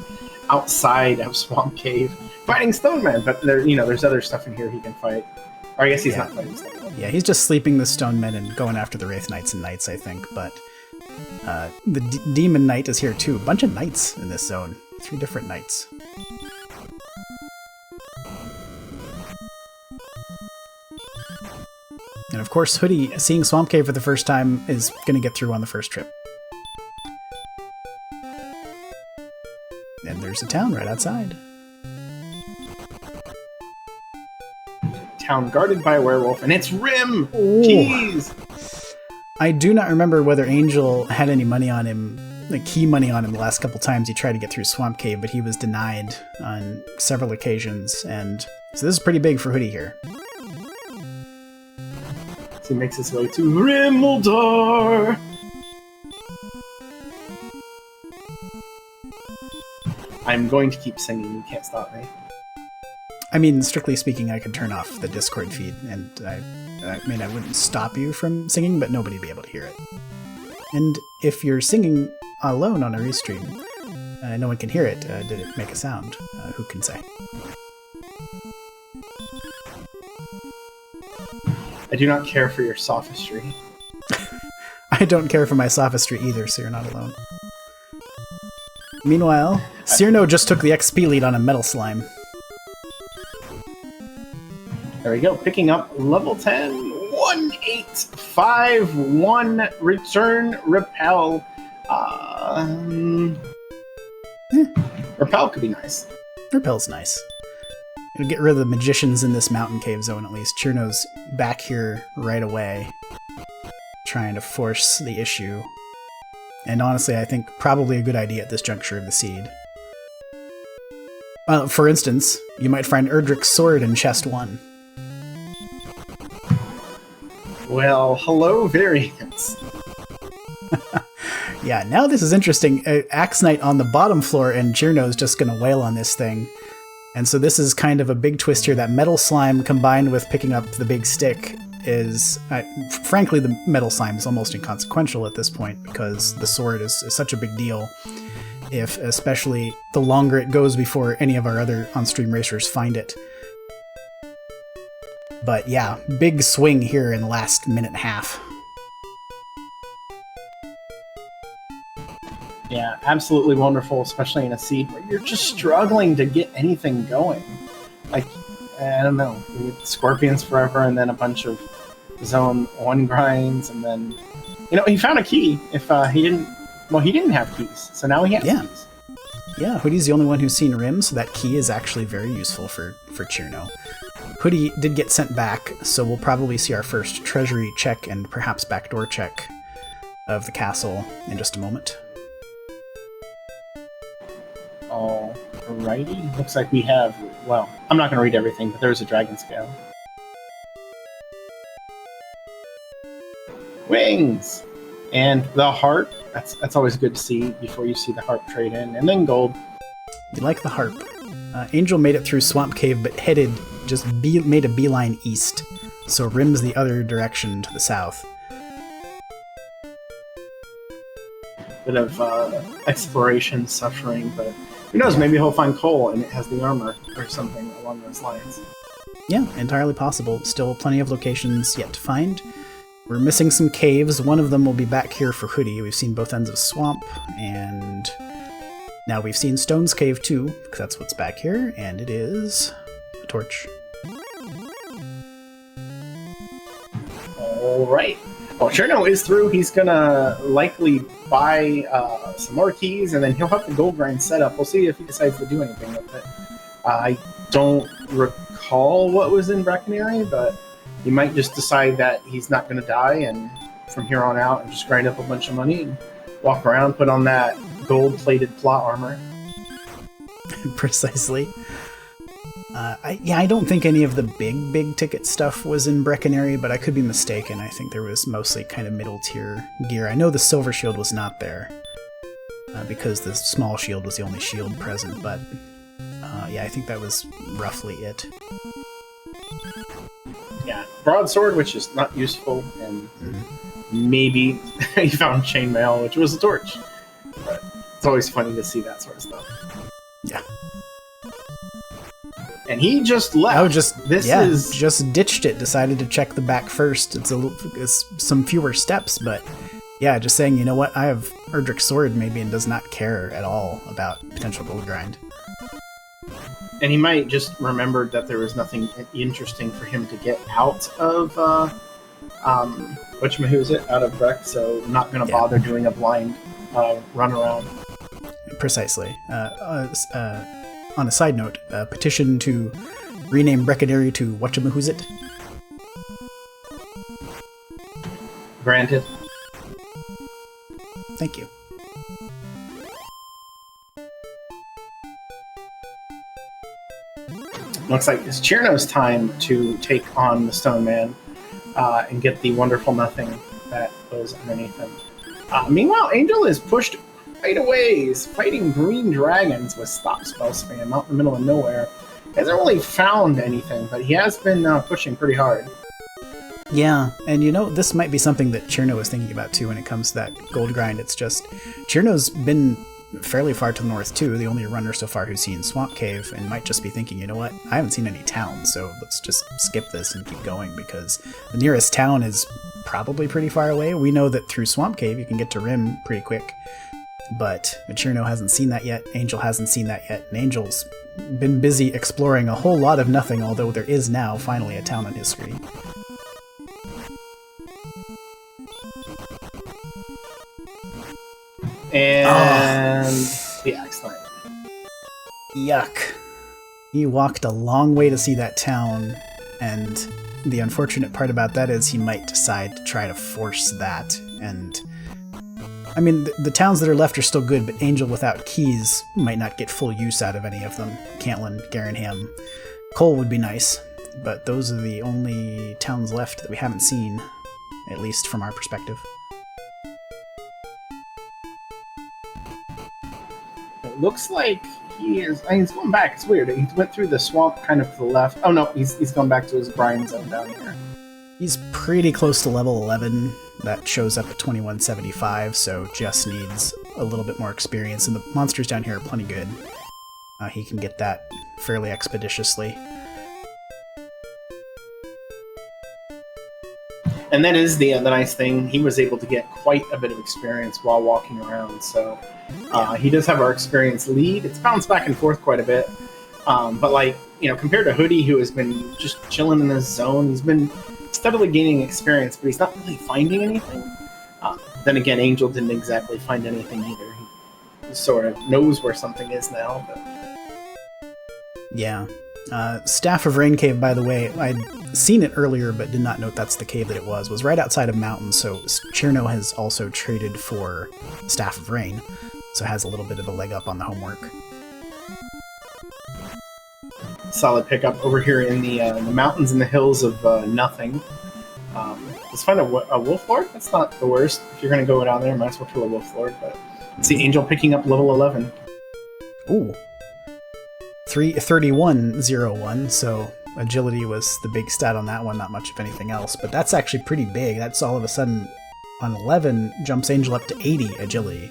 outside of Swamp Cave, fighting Stone Man, but there's other stuff in here he can fight. Or I guess he's not fighting Stone Man. Yeah, he's just sleeping the Stone Men and going after the Wraith Knights and Knights, I think, but... the Demon Knight is here too. A bunch of knights in this zone. 3 different knights. And of course, Hoodie, seeing Swamp Cave for the first time, is going to get through on the first trip. And there's a town right outside. Town guarded by a werewolf, and it's Rim! Ooh. Jeez! I do not remember whether Angel had any money on him, like key money on him the last couple times he tried to get through Swamp Cave, but he was denied on several occasions, and so this is pretty big for Hoodie here. So he makes his way to Rimuldar! I'm going to keep singing, you can't stop me. I mean, strictly speaking, I could turn off the Discord feed, and I wouldn't stop you from singing, but nobody would be able to hear it. And if you're singing alone on a restream, no one can hear it. Did it make a sound? Who can say? I do not care for your sophistry. I don't care for my sophistry either, so you're not alone. Meanwhile, Cyrno just took the XP lead on a Metal Slime. There we go, picking up level 10, 1851, return, repel. Repel could be nice. Repel's nice. It'll get rid of the magicians in this mountain cave zone at least. Chirno's back here right away, trying to force the issue. And honestly, I think probably a good idea at this juncture of the seed. For instance, you might find Erdrick's sword in chest 1. Well, hello, variants. Yeah, now this is interesting. Axe Knight on the bottom floor, and Chirno's just going to wail on this thing. And so this is kind of a big twist here. That metal slime combined with picking up the big stick is... frankly, the metal slime is almost inconsequential at this point because the sword is such a big deal. If, especially, the longer it goes before any of our other on-stream racers find it. But yeah, big swing here in the last minute and a half. Yeah, absolutely wonderful, especially in a seed where you're just struggling to get anything going. Like, I don't know, we get Scorpions Forever and then a bunch of Zone 1 grinds, and then, he found a key. If he didn't have keys, so now he has keys. Yeah, Hoody's the only one who's seen Rim, so that key is actually very useful for Chirno. Hoody did get sent back, so we'll probably see our first treasury check and perhaps backdoor check of the castle in just a moment. Alrighty. Looks like we have, well, I'm not going to read everything, but there's a dragon scale. Wings! And the harp. That's always good to see before you see the harp trade in. And then gold. You like the harp. Angel made it through Swamp Cave, but made a beeline east. So Rim's the other direction to the south. Bit of exploration suffering, but who knows, maybe he'll find coal and it has the armor or something along those lines. Yeah, entirely possible. Still plenty of locations yet to find. We're missing some caves. One of them will be back here for Hoody. We've seen both ends of Swamp, and now we've seen Stone's Cave too, because that's what's back here, and it is a torch. Alright. Well, Chirno is through. He's gonna likely buy some more keys, and then he'll have the gold grind set up. We'll see if he decides to do anything with it. I don't recall what was in Breckenary, but he might just decide that he's not going to die, and from here on out, and just grind up a bunch of money and walk around, put on that gold-plated plot armor. Precisely. I don't think any of the big ticket stuff was in Breckenary, but I could be mistaken. I think there was mostly kind of middle tier gear. I know the silver shield was not there, because the small shield was the only shield present, but yeah, I think that was roughly it. Yeah, broadsword, which is not useful, and maybe he found chainmail, which was a torch. But it's always funny to see that sort of stuff. Yeah. And he just left. Just ditched it. Decided to check the back first. It's some fewer steps, but yeah, just saying, you know what? I have Erdrick's sword maybe, and does not care at all about potential gold grind. And he might just remember that there was nothing interesting for him to get out of out of Breck, so not going to bother doing a blind run around. Precisely. On a side note, petition to rename Breckenary to Whatchamahoozit. Granted. Thank you. Looks like it's Chirno's time to take on the Stone Man and get the wonderful nothing that goes underneath him. Meanwhile, Angel is pushed quite a ways, fighting green dragons with stop spell spam out in the middle of nowhere. He hasn't really found anything, but he has been pushing pretty hard. Yeah, and this might be something that Chirno is thinking about too when it comes to that gold grind. It's just, Chirno's been fairly far to the north too, the only runner so far who's seen Swamp Cave, and might just be thinking, you know what, I haven't seen any towns, so let's just skip this and keep going, because the nearest town is probably pretty far away. We know that through Swamp Cave you can get to Rim pretty quick, but Chirno hasn't seen that yet, Angel hasn't seen that yet, and Angel's been busy exploring a whole lot of nothing, although there is now finally a town on his screen. And yeah, excellent. Yuck. He walked a long way to see that town, and the unfortunate part about that is he might decide to try to force that. And I mean, the towns that are left are still good, but Angel without keys might not get full use out of any of them. Cantlin, Garenham, Cole would be nice, but those are the only towns left that we haven't seen, at least from our perspective. It looks like he's going back. It's weird. He went through the swamp kind of to the left. Oh no, he's gone back to his grind zone down here. He's pretty close to level 11. That shows up at 2175, so just needs a little bit more experience, and the monsters down here are plenty good. He can get that fairly expeditiously. And that is the nice thing. He was able to get quite a bit of experience while walking around, so he does have our experience lead. It's bounced back and forth quite a bit, but like, you know, compared to Hoodie, who has been just chilling in this zone, he's been steadily gaining experience, but he's not really finding anything. Then again, Angel didn't exactly find anything either. He sort of knows where something is now, but... Yeah. Staff of Rain Cave, by the way, I'd seen it earlier but did not note that's the cave that it was right outside of Mountain, so Cherno has also traded for Staff of Rain, so has a little bit of a leg up on the homework. Solid pickup over here in the mountains and the hills of nothing. Let's find a wolf lord. That's not the worst. If you're going to go down there, might as well kill a wolf lord. But see, Angel picking up level 11. Ooh, 3101. So agility was the big stat on that one. Not much of anything else, but that's actually pretty big. That's all of a sudden on 11 jumps Angel up to 80 agility.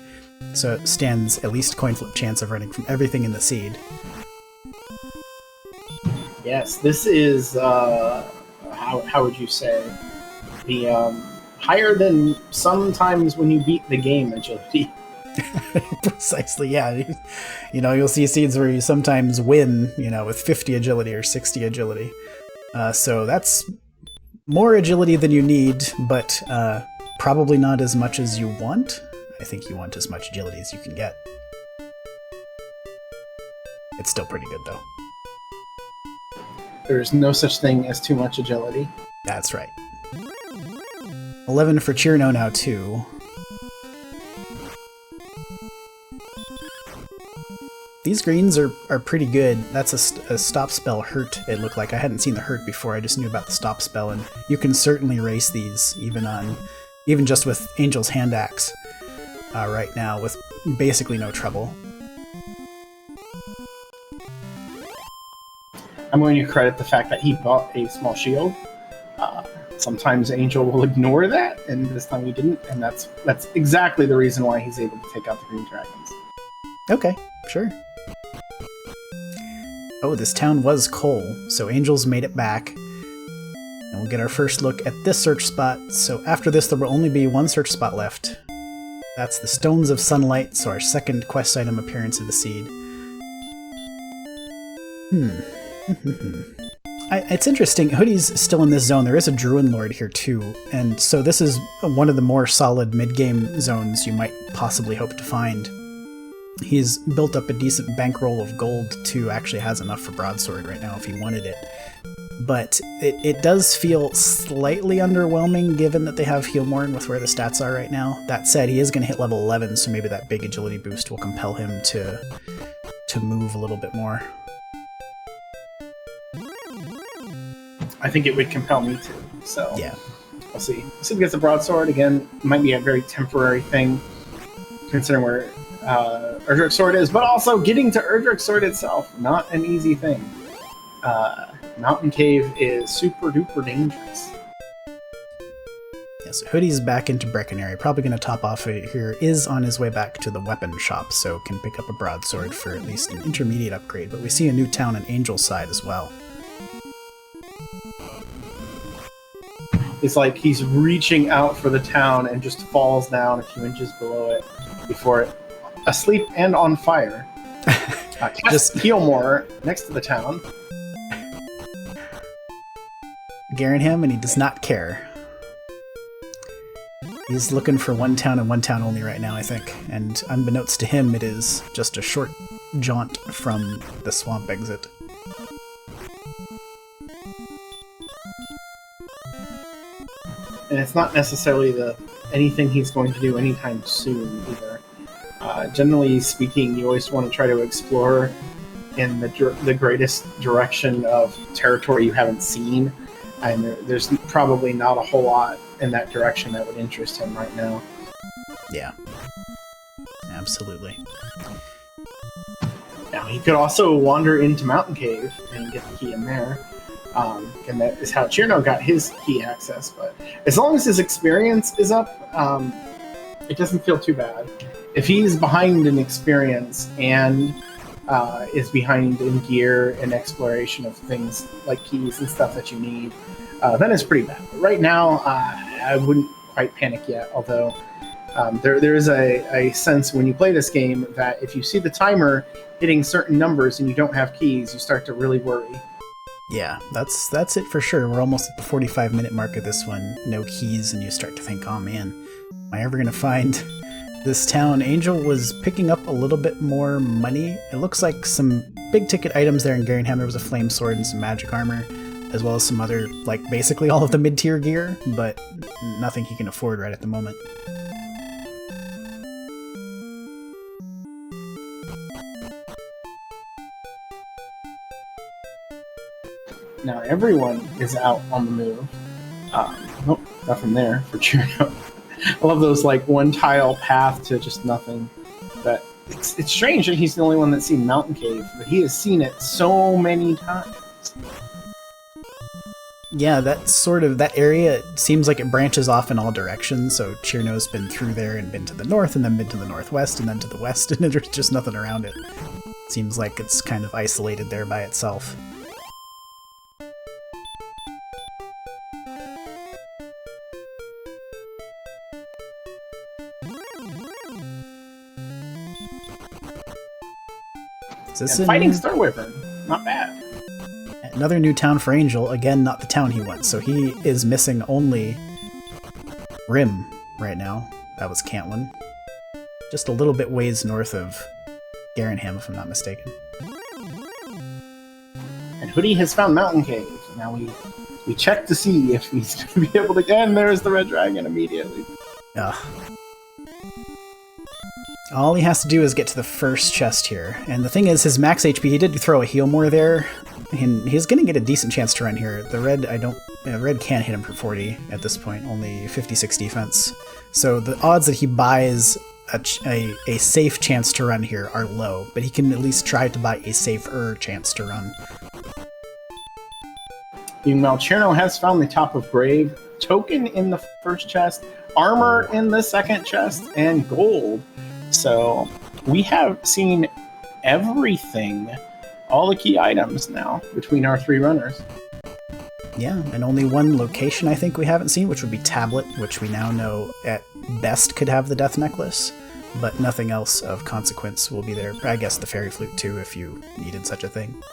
So it stands at least coin flip chance of running from everything in the seed. Yes, this is, how would you say, the higher than sometimes when you beat the game agility. Precisely, yeah. You know, you'll see seeds where you sometimes win, you know, with 50 agility or 60 agility. So that's more agility than you need, but probably not as much as you want. I think you want as much agility as you can get. It's still pretty good, though. There's no such thing as too much agility. That's right. 11 for Cherno now, too. These greens are pretty good. That's a stop spell hurt, it looked like. I hadn't seen the hurt before, I just knew about the stop spell, and you can certainly race these, even just with Angel's Hand Axe right now, with basically no trouble. I'm going to credit the fact that he bought a small shield. Sometimes Angel will ignore that, and this time he didn't, and that's exactly the reason why he's able to take out the green dragons. Okay, sure. Oh, this town was Cole, so Angel's made it back. And we'll get our first look at this search spot. So after this, there will only be one search spot left. That's the Stones of Sunlight, so our second quest item appearance of the seed. It's interesting. Hoodie's still in this zone. There is a Druid Lord here too, and so this is one of the more solid mid-game zones you might possibly hope to find. He's built up a decent bankroll of gold too, actually has enough for Broadsword right now if he wanted it. But it does feel slightly underwhelming given that they have Healmorn with where the stats are right now. That said, he is going to hit level 11, so maybe that big agility boost will compel him to move a little bit more. I think it would compel me to, so yeah. We'll see. So he gets the broadsword again. Might be a very temporary thing, considering where Erdrick's sword is, but also getting to Erdrick's sword itself, not an easy thing. Mountain Cave is super duper dangerous. Yeah, so Hoodie's back into Breckenary. Probably going to top off here. Is on his way back to the weapon shop, so can pick up a broadsword for at least an intermediate upgrade. But we see a new town on Angel's side as well. It's like he's reaching out for the town and just falls down a few inches below it before it, asleep and on fire. Just Healmore next to the town. Garenham, and he does not care. He's looking for one town and one town only right now, I think. And unbeknownst to him, it is just a short jaunt from the swamp exit. And it's not necessarily anything he's going to do anytime soon either. Generally speaking, you always want to try to explore in the greatest direction of territory you haven't seen, and there's probably not a whole lot in that direction that would interest him right now. Yeah, absolutely. Now, he could also wander into Mountain Cave and get the key in there. And that is how Cirno got his key access. But as long as his experience is up, it doesn't feel too bad. If he's behind in experience and is behind in gear and exploration of things like keys and stuff that you need, then it's pretty bad. But right now, I wouldn't quite panic yet, although there is a sense when you play this game that if you see the timer hitting certain numbers and you don't have keys, you start to really worry. Yeah, that's it for sure. We're almost at the 45-minute mark of this one. No keys, and you start to think, oh man, am I ever going to find this town? Angel was picking up a little bit more money. It looks like some big-ticket items there in Garinham. There was a flame sword and some magic armor, as well as some other, like, basically all of the mid-tier gear, but nothing he can afford right at the moment. Now everyone is out on the move. Nope, nothing there for Cirno. I love those like one tile path to just nothing. But it's strange that he's the only one that's seen Mountain Cave, but he has seen it so many times. Yeah, that area seems like it branches off in all directions, so Cirno's been through there and been to the north, and then been to the northwest, and then to the west, and there's just nothing around it. Seems like it's kind of isolated there by itself. Fighting Star Wyvern, not bad. Another new town for Angel, again not the town he went, so he is missing only Rim right now. That was Cantlin. Just a little bit ways north of Garinham, if I'm not mistaken. And Hoodie has found Mountain Cave. Now we check to see if he's going to be able to get in. There's the Red Dragon immediately. Ugh. All he has to do is get to the first chest here. And the thing is, his max HP, he did throw a heal more there, and he's going to get a decent chance to run here. The red, red can't hit him for 40 at this point, only 56 defense. So the odds that he buys a safe chance to run here are low, but he can at least try to buy a safer chance to run. Meanwhile, Cirno has found the top of Grave, token in the first chest, armor in the second chest, and gold. So we have seen everything, all the key items now between our three runners. Yeah, and only one location I think we haven't seen, which would be Tablet, which we now know at best could have the Death Necklace, but nothing else of consequence will be there. I guess the Fairy Flute too, if you needed such a thing.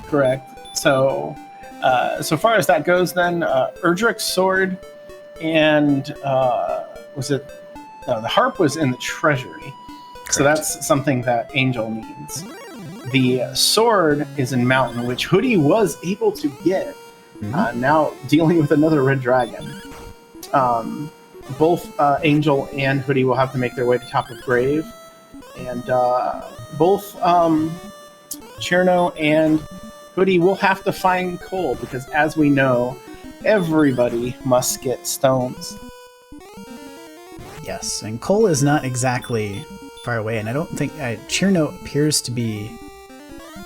Correct. So, so far as that goes then, Erdrick's sword and... the harp was in the treasury. Correct. So that's something that Angel needs. The sword is in Mountain, which Hoodie was able to get. Now dealing with another Red Dragon. Both Angel and Hoodie will have to make their way to top of Grave. And both Cirno and Hoodie will have to find coal, because as we know, everybody must get stones. Yes, and coal is not exactly far away, and I don't think Cirno appears to be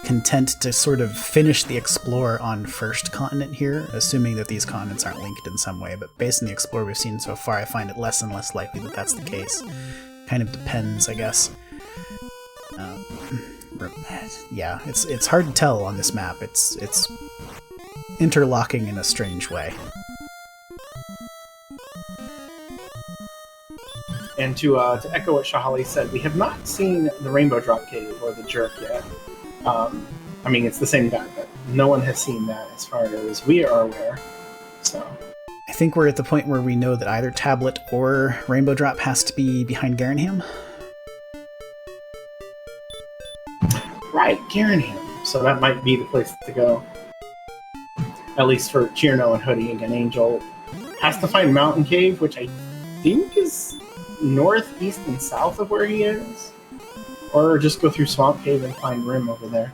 content to sort of finish the Explore on First Continent here, assuming that these continents aren't linked in some way, but based on the Explore we've seen so far, I find it less and less likely that that's the case. Kind of depends, I guess. Yeah, it's hard to tell on this map. It's interlocking in a strange way. And to echo what Shahali said, we have not seen the Rainbow Drop Cave or the Jerk yet. I mean, it's the same guy, but no one has seen that as far as we are aware. So I think we're at the point where we know that either Tablet or Rainbow Drop has to be behind Garinham. right, Garenham. So that might be the place to go. At least for Cirno and Hoodie. Again, Angel has to find Mountain Cave, which I think is northeast and south of where he is. Or just go through Swamp Cave and find Rim over there.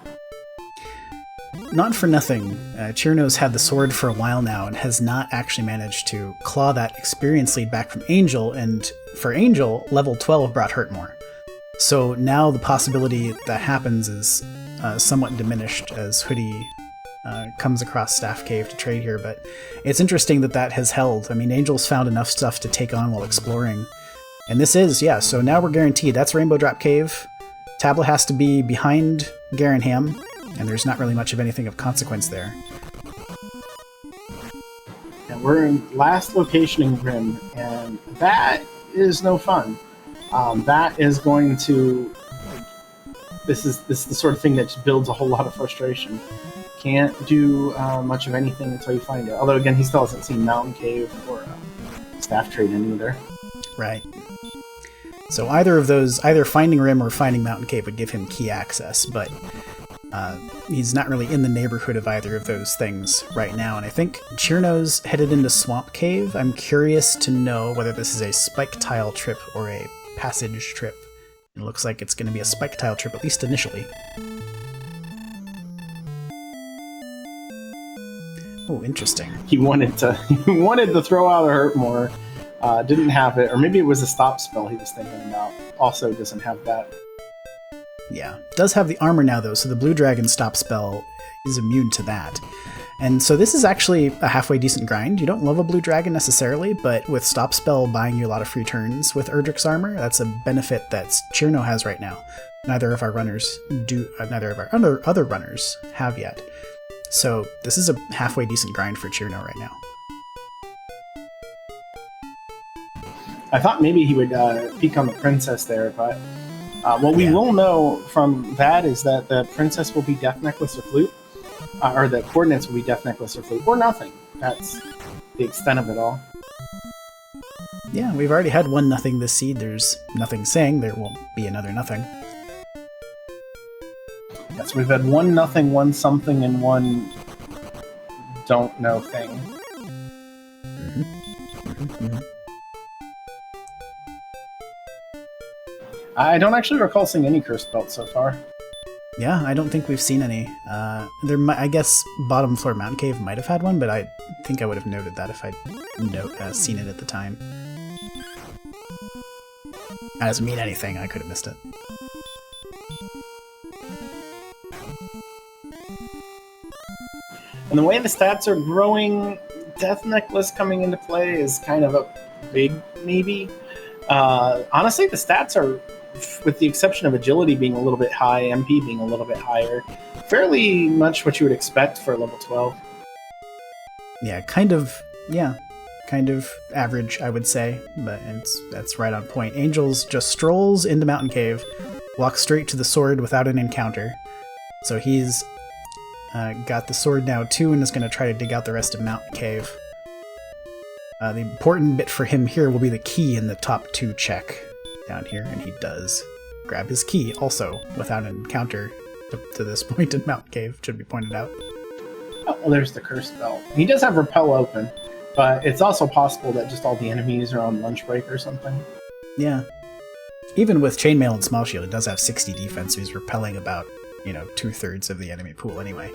Not for nothing, Cirno's had the sword for a while now and has not actually managed to claw that experience lead back from Angel, and for Angel, level 12 brought Hurtmore. So now the possibility that happens is somewhat diminished as Hoodie comes across Staff Cave to trade here, but it's interesting that that has held. I mean, Angel's found enough stuff to take on while exploring. And this is, yeah, so now we're guaranteed. That's Rainbow Drop Cave. Tabla has to be behind Garenham, and there's not really much of anything of consequence there. And we're in last location in Rim, and that is no fun. That is going to... This is the sort of thing that just builds a whole lot of frustration. Can't do much of anything until you find it. Although, again, he still hasn't seen Mountain Cave or Staff Trade in either. Right. So either of those, either finding Rim or finding Mountain Cave would give him key access, but he's not really in the neighborhood of either of those things right now. And I think Cirno's headed into Swamp Cave. I'm curious to know whether this is a spike tile trip or a passage trip. It looks like it's going to be a spike tile trip, at least initially. Oh, interesting. He wanted to throw out a Hurtmore, didn't have it, or maybe it was a stop spell he was thinking about. Also doesn't have that. Yeah, does have the armor now though, so the Blue Dragon stop spell is immune to that. And so this is actually a halfway decent grind. You don't love a Blue Dragon necessarily, but with stop spell buying you a lot of free turns with Erdrick's armor, that's a benefit that Cirno has right now. Neither of our other runners have yet. So this is a halfway decent grind for Cirno right now. I thought maybe he would peek on the princess there, but what we will know from that is that the princess will be Death Necklace or Flute, or the coordinates will be Death Necklace or Flute, or nothing. That's the extent of it all. Yeah, we've already had one nothing this seed. There's nothing saying there won't be another nothing. Yes, we've had one nothing, one something, and one don't know thing. Mm-hmm. Mm-hmm. Mm-hmm. I don't actually recall seeing any cursed belts so far. Yeah, I don't think we've seen any. I guess Bottom Floor Mountain Cave might have had one, but I think I would have noted that if I'd seen it at the time. That doesn't mean anything. I could have missed it. And the way the stats are growing, Death Necklace coming into play is kind of a big maybe. Honestly, the stats are, with the exception of agility being a little bit high, MP being a little bit higher, fairly much what you would expect for level 12. Yeah, kind of average, I would say, but that's right on point. Angels just strolls into Mountain Cave, walks straight to the sword without an encounter. So he's got the sword now too, and is going to try to dig out the rest of Mountain Cave. The important bit for him here will be the key in the top 2 check down here, and he does grab his key also without an encounter to this point in Mountain Cave, should be pointed out. Oh, well, there's the cursed belt. He does have Repel open, but it's also possible that just all the enemies are on lunch break or something. Yeah. Even with Chainmail and Small Shield, it does have 60 defense, so he's repelling about, 2/3 of the enemy pool anyway.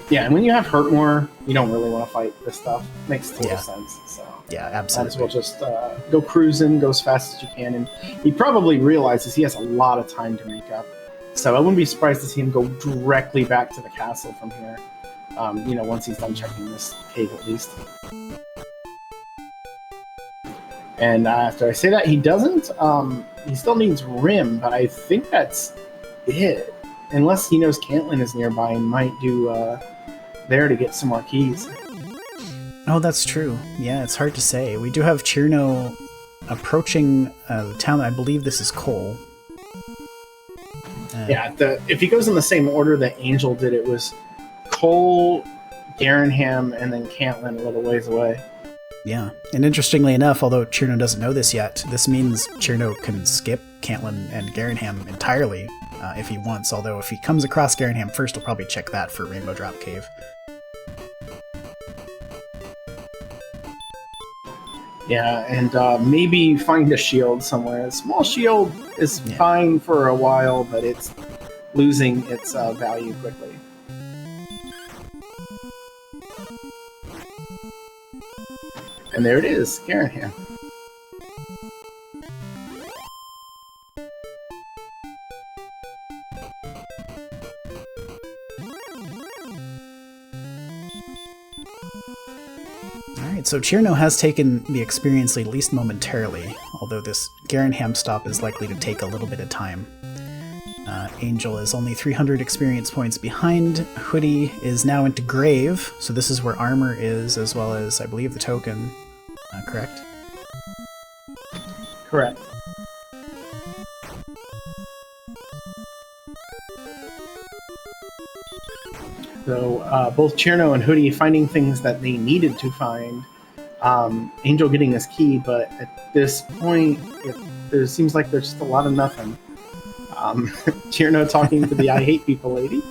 Yeah, and when you have Hurtmore, you don't really want to fight this stuff. Makes total sense. So yeah, absolutely. Might as well just go cruising, go as fast as you can, and he probably realizes he has a lot of time to make up. So I wouldn't be surprised to see him go directly back to the castle from here. Once he's done checking this cave at least. And after I say that, he doesn't. He still needs Rim, but I think that's it. Unless he knows Cantlin is nearby and might do there to get some more keys. Oh, that's true. Yeah, it's hard to say. We do have Cirno approaching the town. I believe this is Cole. If he goes in the same order that Angel did, it was Cole, Garenham, and then Cantlin a little ways away. Yeah, and interestingly enough, although Cherno doesn't know this yet, this means Cherno can skip Cantlin and Garanham entirely if he wants, although if he comes across Garanham first, he'll probably check that for Rainbow Drop Cave. Yeah, and maybe find a shield somewhere. A small shield is fine for a while, but it's losing its value quickly. And there it is, Garanham. Alright, so Cherno has taken the experience lead at least momentarily, although this Garanham stop is likely to take a little bit of time. Angel is only 300 experience points behind. Hoodie is now into Grave, so this is where Armor is, as well as, I believe, the token. Correct? Correct. So both Cherno and Hoodie finding things that they needed to find. Angel getting his key, but at this point, there seems like there's just a lot of nothing. Cherno talking to the I hate people lady.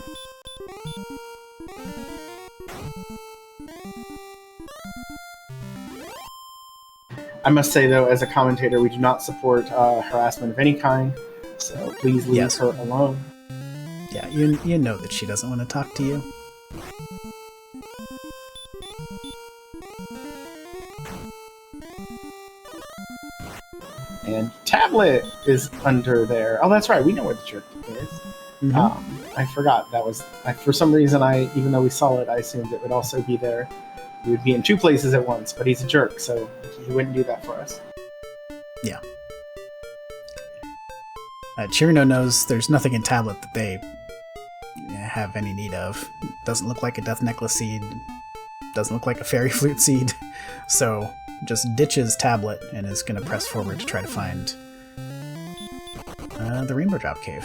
I must say, though, as a commentator, we do not support harassment of any kind, so please leave her alone. Yeah, you know that she doesn't want to talk to you. And Tablet is under there. Oh, that's right. We know where the jerk is. Mm-hmm. I forgot. That was... for some reason, even though we saw it, I assumed it would also be there. He would be in two places at once, but he's a jerk, so he wouldn't do that for us. Yeah. Cherno knows there's nothing in Tablet that they have any need of. Doesn't look like a Death Necklace seed. Doesn't look like a Fairy Flute seed. So just ditches Tablet and is going to press forward to try to find the Rainbow Drop Cave.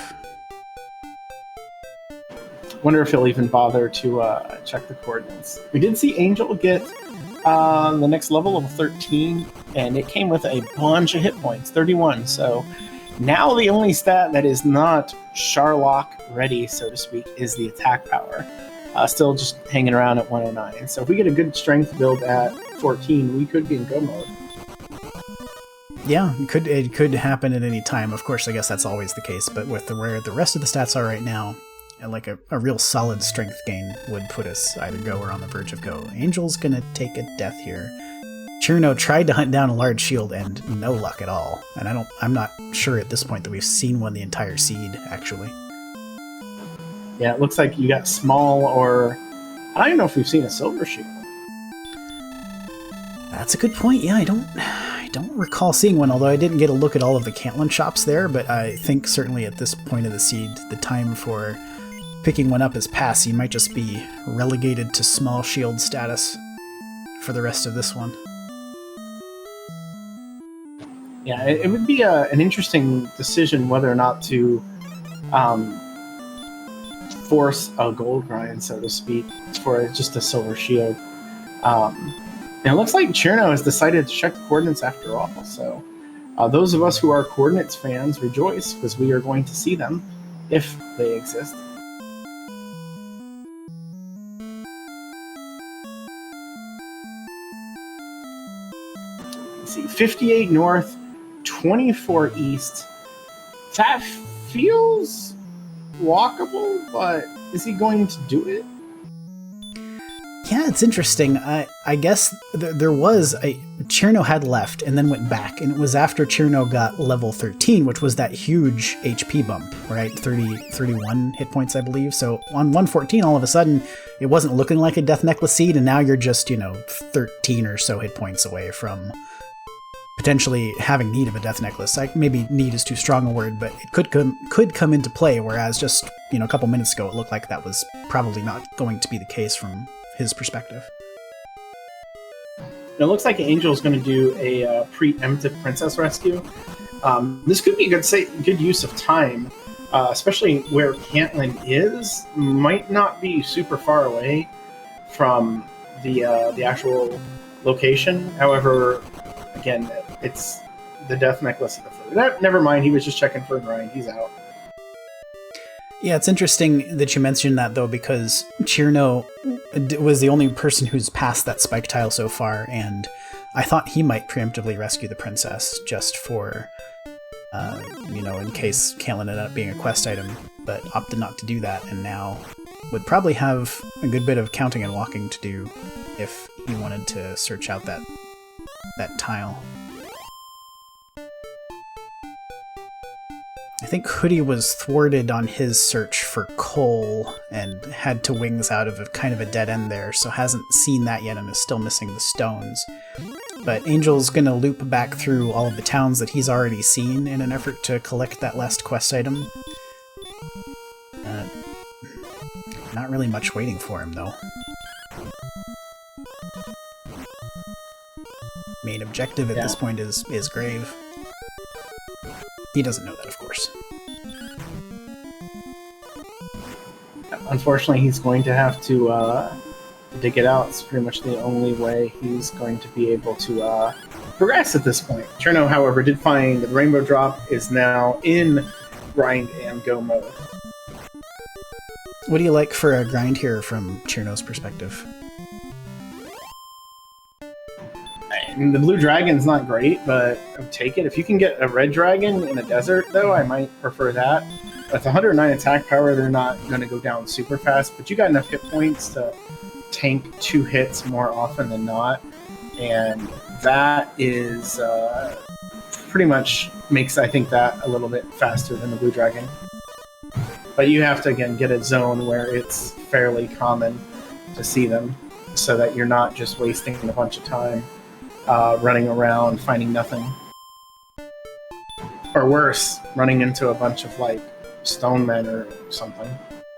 Wonder if he'll even bother to check the coordinates. We did see Angel get the next level of 13, and it came with a bunch of hit points, 31. So now the only stat that is not Sharlock ready, so to speak, is the attack power. Still just hanging around at 109. So if we get a good strength build at 14, we could be in go mode. Yeah, it could happen at any time. Of course, I guess that's always the case, but with where the rest of the stats are right now, like a real solid strength gain would put us either go or on the verge of go. Angel's gonna take a death here. Cherno tried to hunt down a large shield and no luck at all. And I'm not sure at this point that we've seen one the entire seed, actually. Yeah, it looks like you got small or... I don't even know if we've seen a silver shield. That's a good point. Yeah, I don't recall seeing one, although I didn't get a look at all of the Cantlin shops there, but I think certainly at this point of the seed, the time for picking one up is past. You might just be relegated to small shield status for the rest of this one. Yeah, it would be an interesting decision whether or not to force a gold grind, so to speak, for just a silver shield. And it looks like Cherno has decided to check the coordinates after all, so those of us who are coordinates fans rejoice, because we are going to see them, if they exist. Let's see, 58 north, 24 east. That feels walkable, but is he going to do it? Yeah, it's interesting. I guess there was Cherno had left and then went back, and it was after Cherno got level 13, which was that huge HP bump, right? 31 hit points, I believe. So on 114, all of a sudden, it wasn't looking like a Death Necklace seed, and now you're just, 13 or so hit points away from potentially having need of a Death Necklace. Maybe need is too strong a word, but it could come into play, whereas just, a couple minutes ago, it looked like that was probably not going to be the case from his perspective. It looks like Angel's going to do a preemptive princess rescue. This could be a good use of time, especially where Cantlin is. Might not be super far away from the actual location. However, again, it's the death necklace of the food. Never mind, he was just checking for a grind. He's out. Yeah, it's interesting that you mentioned that, though, because Cirno was the only person who's passed that spike tile so far, and I thought he might preemptively rescue the princess just for, in case Caitlin ended up being a quest item, but opted not to do that, and now would probably have a good bit of counting and walking to do if he wanted to search out that tile. I think Hoodie was thwarted on his search for coal and had to wings out of a kind of a dead end there, so hasn't seen that yet and is still missing the stones. But Angel's gonna loop back through all of the towns that he's already seen in an effort to collect that last quest item. Not really much waiting for him, though. Main objective at this point is Grave. He doesn't know that, of course. Unfortunately, he's going to have to dig it out. It's pretty much the only way he's going to be able to progress at this point. Cirno, however, did find the Rainbow Drop is now in grind and go mode. What do you like for a grind here from Cirno's perspective? The blue dragon's not great, but I would take it. If you can get a red dragon in a desert, though, I might prefer that. With 109 attack power, they're not going to go down super fast, but you got enough hit points to tank 2 hits more often than not, and that is pretty much makes, I think, that a little bit faster than the blue dragon. But you have to, again, get a zone where it's fairly common to see them, so that you're not just wasting a bunch of time running around finding nothing. Or worse, running into a bunch of, like, stone men or something.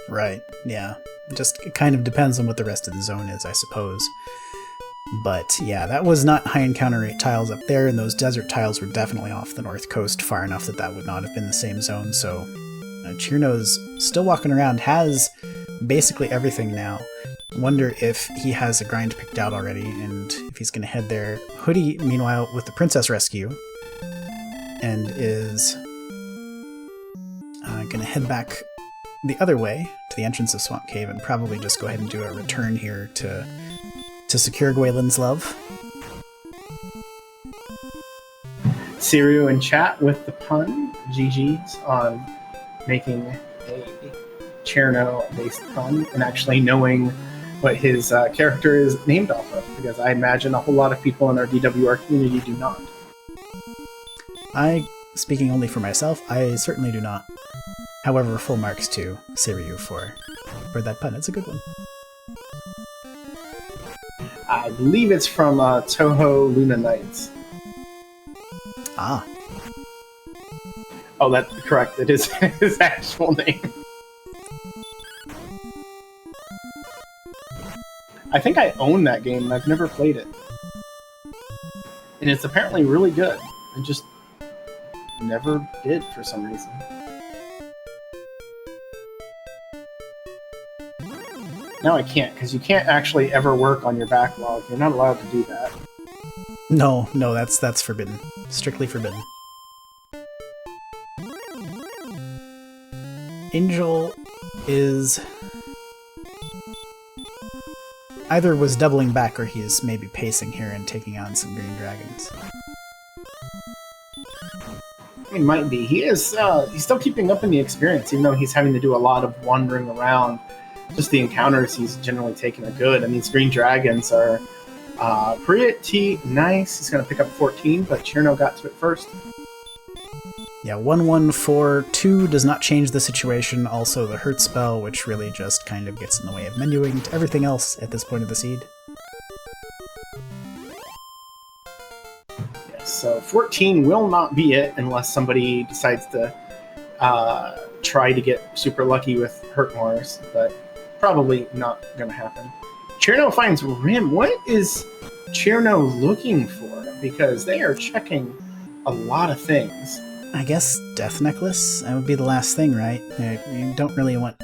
Right, yeah. Just it kind of depends on what the rest of the zone is, I suppose. But yeah, that was not high encounter rate tiles up there, and those desert tiles were definitely off the north coast far enough that that would not have been the same zone, so Cirno's still walking around, has basically everything now. Wonder if he has a grind picked out already, and if he's going to head there. Hoodie, meanwhile, with the princess rescue, and is going to head back the other way to the entrance of Swamp Cave, and probably just go ahead and do a return here to secure Gwaylin's love. Sirio in chat with the pun. GG's on making a Cirno-based pun and actually knowing what his character is named off of, because I imagine a whole lot of people in our DWR community do not. Speaking only for myself, I certainly do not. However, full marks to Sirio for that pun. It's a good one. I believe it's from Toho Luna Nights. Ah. Oh, that's correct. It is his actual name. I think I own that game, and I've never played it. And it's apparently really good. I just never did for some reason. Now I can't, because you can't actually ever work on your backlog. You're not allowed to do that. No, that's forbidden. Strictly forbidden. Angel is either was doubling back or he's maybe pacing here and taking on some green dragons. He might be. He is. He's still keeping up in the experience, even though he's having to do a lot of wandering around. Just the encounters he's generally taken are good, and these green dragons are pretty nice. He's going to pick up 14, but Cirno got to it first. Yeah, 1142 does not change the situation. Also, the hurt spell, which really just kind of gets in the way of menuing to everything else at this point of the seed. Yes, so 14 will not be it unless somebody decides to try to get super lucky with hurt mores, but probably not going to happen. Cirno finds Rim. What is Cirno looking for? Because they are checking a lot of things. I guess Death Necklace? That would be the last thing, right? You don't really want...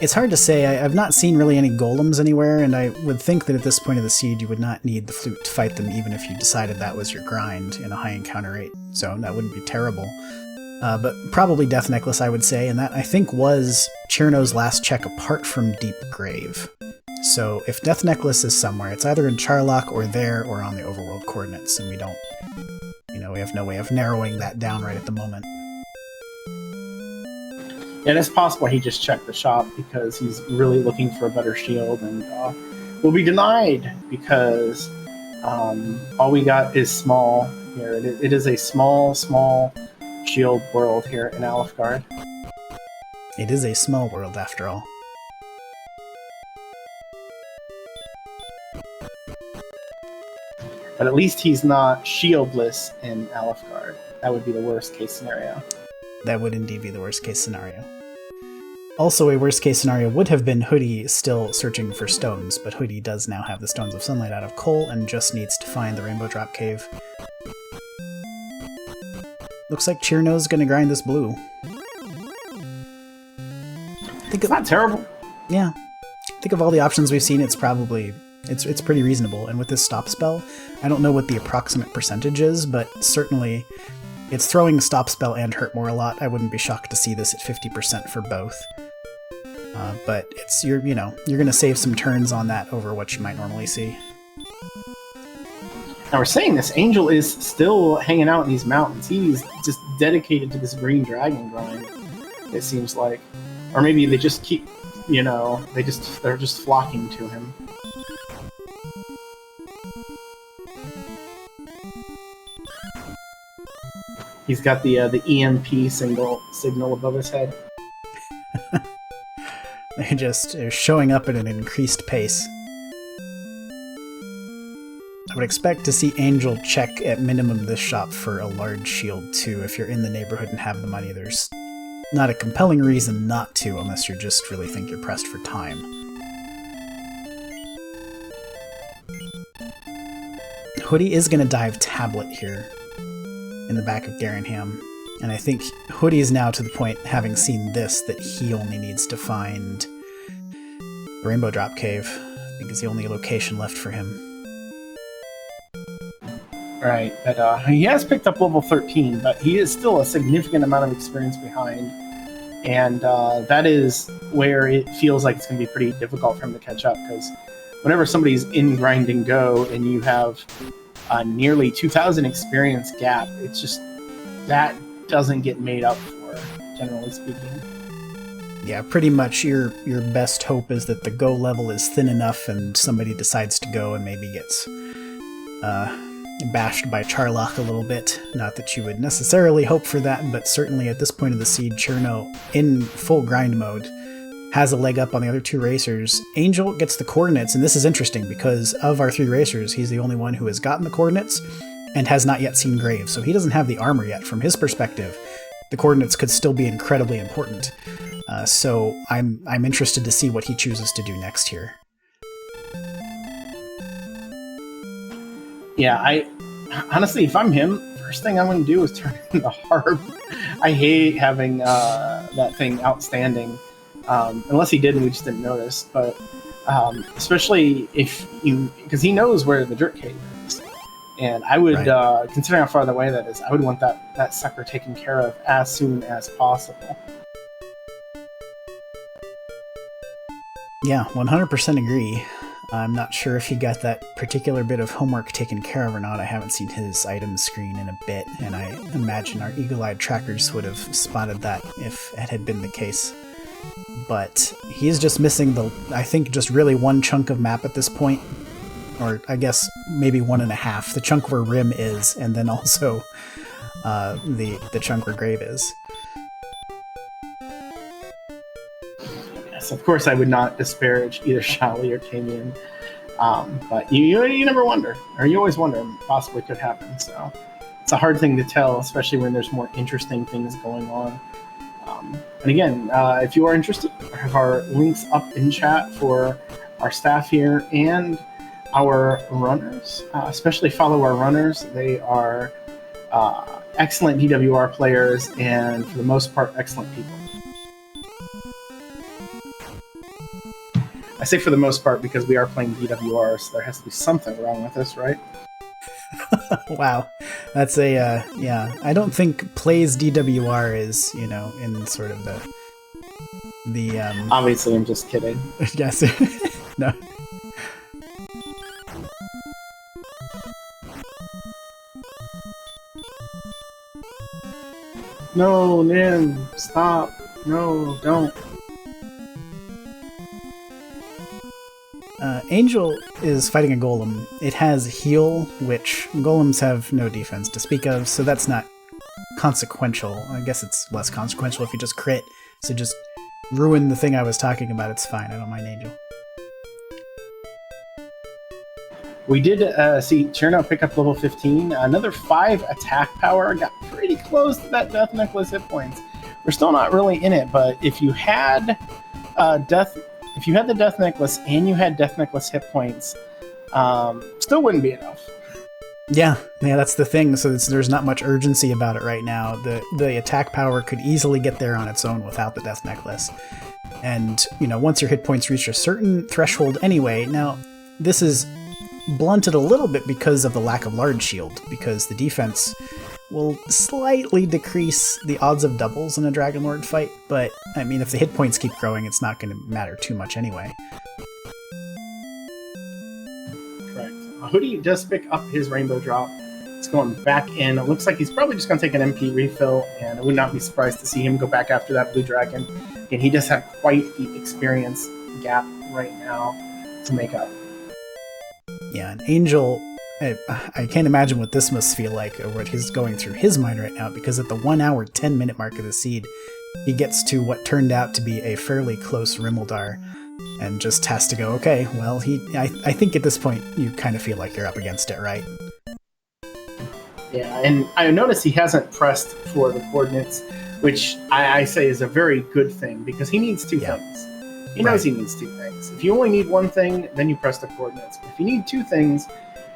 It's hard to say. I've not seen really any golems anywhere, and I would think that at this point of the siege you would not need the flute to fight them, even if you decided that was your grind in a high encounter rate, so that wouldn't be terrible. But probably Death Necklace, I would say, and that, I think, was Cherno's last check apart from Deep Grave. So if Death Necklace is somewhere, it's either in Charlock or there or on the overworld coordinates, and we don't, we have no way of narrowing that down right at the moment. And it's possible he just checked the shop because he's really looking for a better shield and will be denied because all we got is small here. It is a small shield world here in Alfgard. It is a small world, after all. But at least he's not shieldless in Alfgard. That would be the worst case scenario. That would indeed be the worst case scenario. Also, a worst case scenario would have been Hoodie still searching for stones, but Hoodie does now have the Stones of Sunlight out of Cole and just needs to find the Rainbow Drop Cave. Looks like Cherno's gonna grind this blue. It's not terrible. Yeah. Think of all the options we've seen, it's probably... It's pretty reasonable, and with this stop spell, I don't know what the approximate percentage is, but certainly it's throwing stop spell and hurt more a lot. I wouldn't be shocked to see this at 50% for both. But it's you're gonna save some turns on that over what you might normally see. Now we're saying this Angel is still hanging out in these mountains. He's just dedicated to this green dragon grind, it seems like. Or maybe they just keep, they're just flocking to him. He's got the EMP signal above his head. They're just showing up at an increased pace. I would expect to see Angel check at minimum this shop for a large shield too. If you're in the neighborhood and have the money, there's not a compelling reason not to, unless you just really think you're pressed for time. Hoodie is going to dive Tablet here in the back of Garanham, and I think Hoodie is now to the point, having seen this, that he only needs to find Rainbow Drop Cave. I think is the only location left for him. Right, but he has picked up level 13, but he is still a significant amount of experience behind, and that is where it feels like it's going to be pretty difficult for him to catch up, because whenever somebody's in Grind and Go and you have nearly 2,000 experience gap, it's just, that doesn't get made up for, generally speaking. Yeah, pretty much your best hope is that the Go level is thin enough and somebody decides to go and maybe gets bashed by Charlock a little bit. Not that you would necessarily hope for that, but certainly at this point of the siege, Cherno, in full grind mode, has a leg up on the other two racers. Angel gets the coordinates, and this is interesting because of our three racers, he's the only one who has gotten the coordinates and has not yet seen Grave, so he doesn't have the armor yet. From his perspective, the coordinates could still be incredibly important. So I'm interested to see what he chooses to do next here. Yeah, honestly, if I'm him, first thing I'm going to do is turn in the harp. I hate having that thing outstanding. Unless he did and we just didn't notice, but especially because he knows where the Dirt Cave is, and I would, right, considering how far away that is, I would want that sucker taken care of as soon as possible. Yeah, 100% agree. I'm not sure if he got that particular bit of homework taken care of or not. I haven't seen his items screen in a bit, and I imagine our eagle-eyed trackers would have spotted that if it had been the case. But he's just missing I think just really one chunk of map at this point, or I guess maybe 1.5. The chunk where Rim is, and then also the chunk where Grave is. Yes, of course I would not disparage either Shali or Tamian, but you never wonder, or you always wonder, possibly could happen. So it's a hard thing to tell, especially when there's more interesting things going on. And again, if you are interested, I have our links up in chat for our staff here and our runners. Especially follow our runners. They are excellent DWR players and, for the most part, excellent people. I say for the most part because we are playing DWR, so there has to be something wrong with this, right? Wow. That's a, yeah. I don't think plays DWR is, in sort of the Obviously, I'm just kidding. Yes. No. No, Nim, stop. No, don't. Angel is fighting a golem. It has heal, which golems have no defense to speak of, so that's not consequential. I guess it's less consequential if you just crit, so just ruin the thing I was talking about. It's fine. I don't mind Angel. We did see Cherno pick up level 15. Another 5 attack power. Got pretty close to that Death Necklace hit points. We're still not really in it, but if you had the Death Necklace and you had Death Necklace hit points, still wouldn't be enough. Yeah, that's the thing. So there's not much urgency about it right now. The attack power could easily get there on its own without the Death Necklace. And, once your hit points reach a certain threshold anyway, now this is blunted a little bit because of the lack of large shield, because the defense will slightly decrease the odds of doubles in a Dragon Lord fight, but, I mean, if the hit points keep growing, it's not going to matter too much anyway. Correct. Hoodie does pick up his Rainbow Drop. It's going back in. It looks like he's probably just going to take an MP refill, and I would not be surprised to see him go back after that Blue Dragon. And he does have quite the experience gap right now to make up. Yeah, and Angel, I can't imagine what this must feel like, or what he's going through his mind right now, because at the 1 hour, 10 minute mark of the seed, he gets to what turned out to be a fairly close Rimuldar, and just has to go, okay, well, I think at this point, you kind of feel like you're up against it, right? Yeah, and I noticed he hasn't pressed for the coordinates, which I say is a very good thing, because he needs two things. He knows he needs two things. If you only need one thing, then you press the coordinates. If you need two things,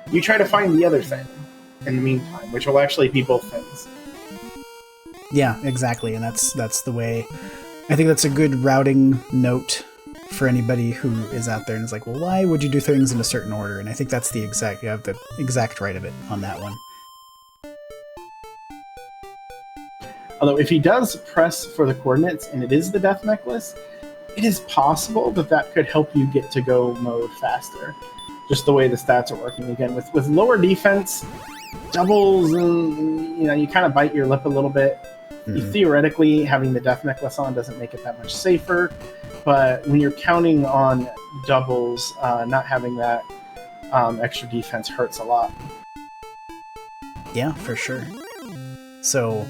you try to find the other thing in the meantime, which will actually be both things. Yeah, exactly, and that's the way. I think that's a good routing note for anybody who is out there and is like, well, why would you do things in a certain order? And I think that's you have the exact right of it on that one. Although if he does press for the coordinates and it is the Death Necklace, it is possible that could help you get to go mode faster. Just the way the stats are working again. With lower defense, doubles, and you kind of bite your lip a little bit. Mm-hmm. Theoretically, having the Death Necklace on doesn't make it that much safer, but when you're counting on doubles, not having that extra defense hurts a lot. Yeah, for sure. So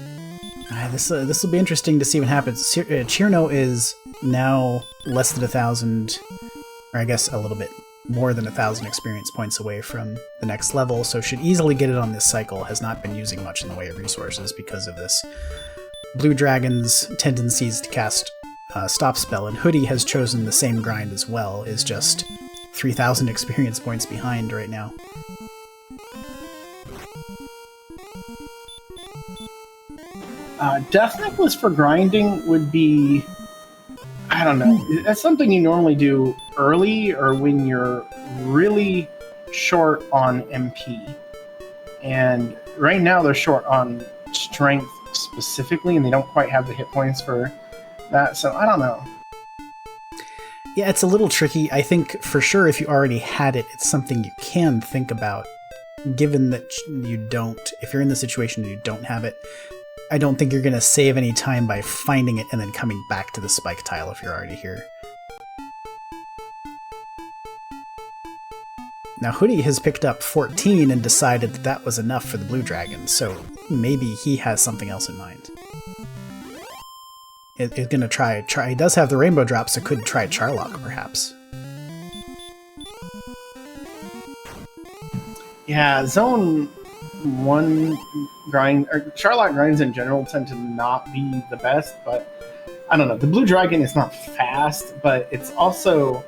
this will be interesting to see what happens. Cherno is now less than 1,000, or I guess a little bit more than 1,000 experience points away from the next level, so should easily get it on this cycle. Has not been using much in the way of resources because of this Blue Dragon's tendencies to cast Stop Spell, and Hoodie has chosen the same grind as well, is just 3,000 experience points behind right now. Death Necklace for grinding would be, I don't know, that's something you normally do early or when you're really short on MP. And right now they're short on strength specifically, and they don't quite have the hit points for that, so I don't know. Yeah, it's a little tricky. I think for sure if you already had it, it's something you can think about, given that if you're in the situation and you don't have it. I don't think you're going to save any time by finding it and then coming back to the spike tile if you're already here. Now, Hoodie has picked up 14 and decided that was enough for the Blue Dragon, so maybe he has something else in mind. He's going to try. He does have the Rainbow Drop, so could try Charlock, perhaps. Yeah, Zone 1 grind, or Charlock grinds in general tend to not be the best, but I don't know. The Blue Dragon is not fast, but it's also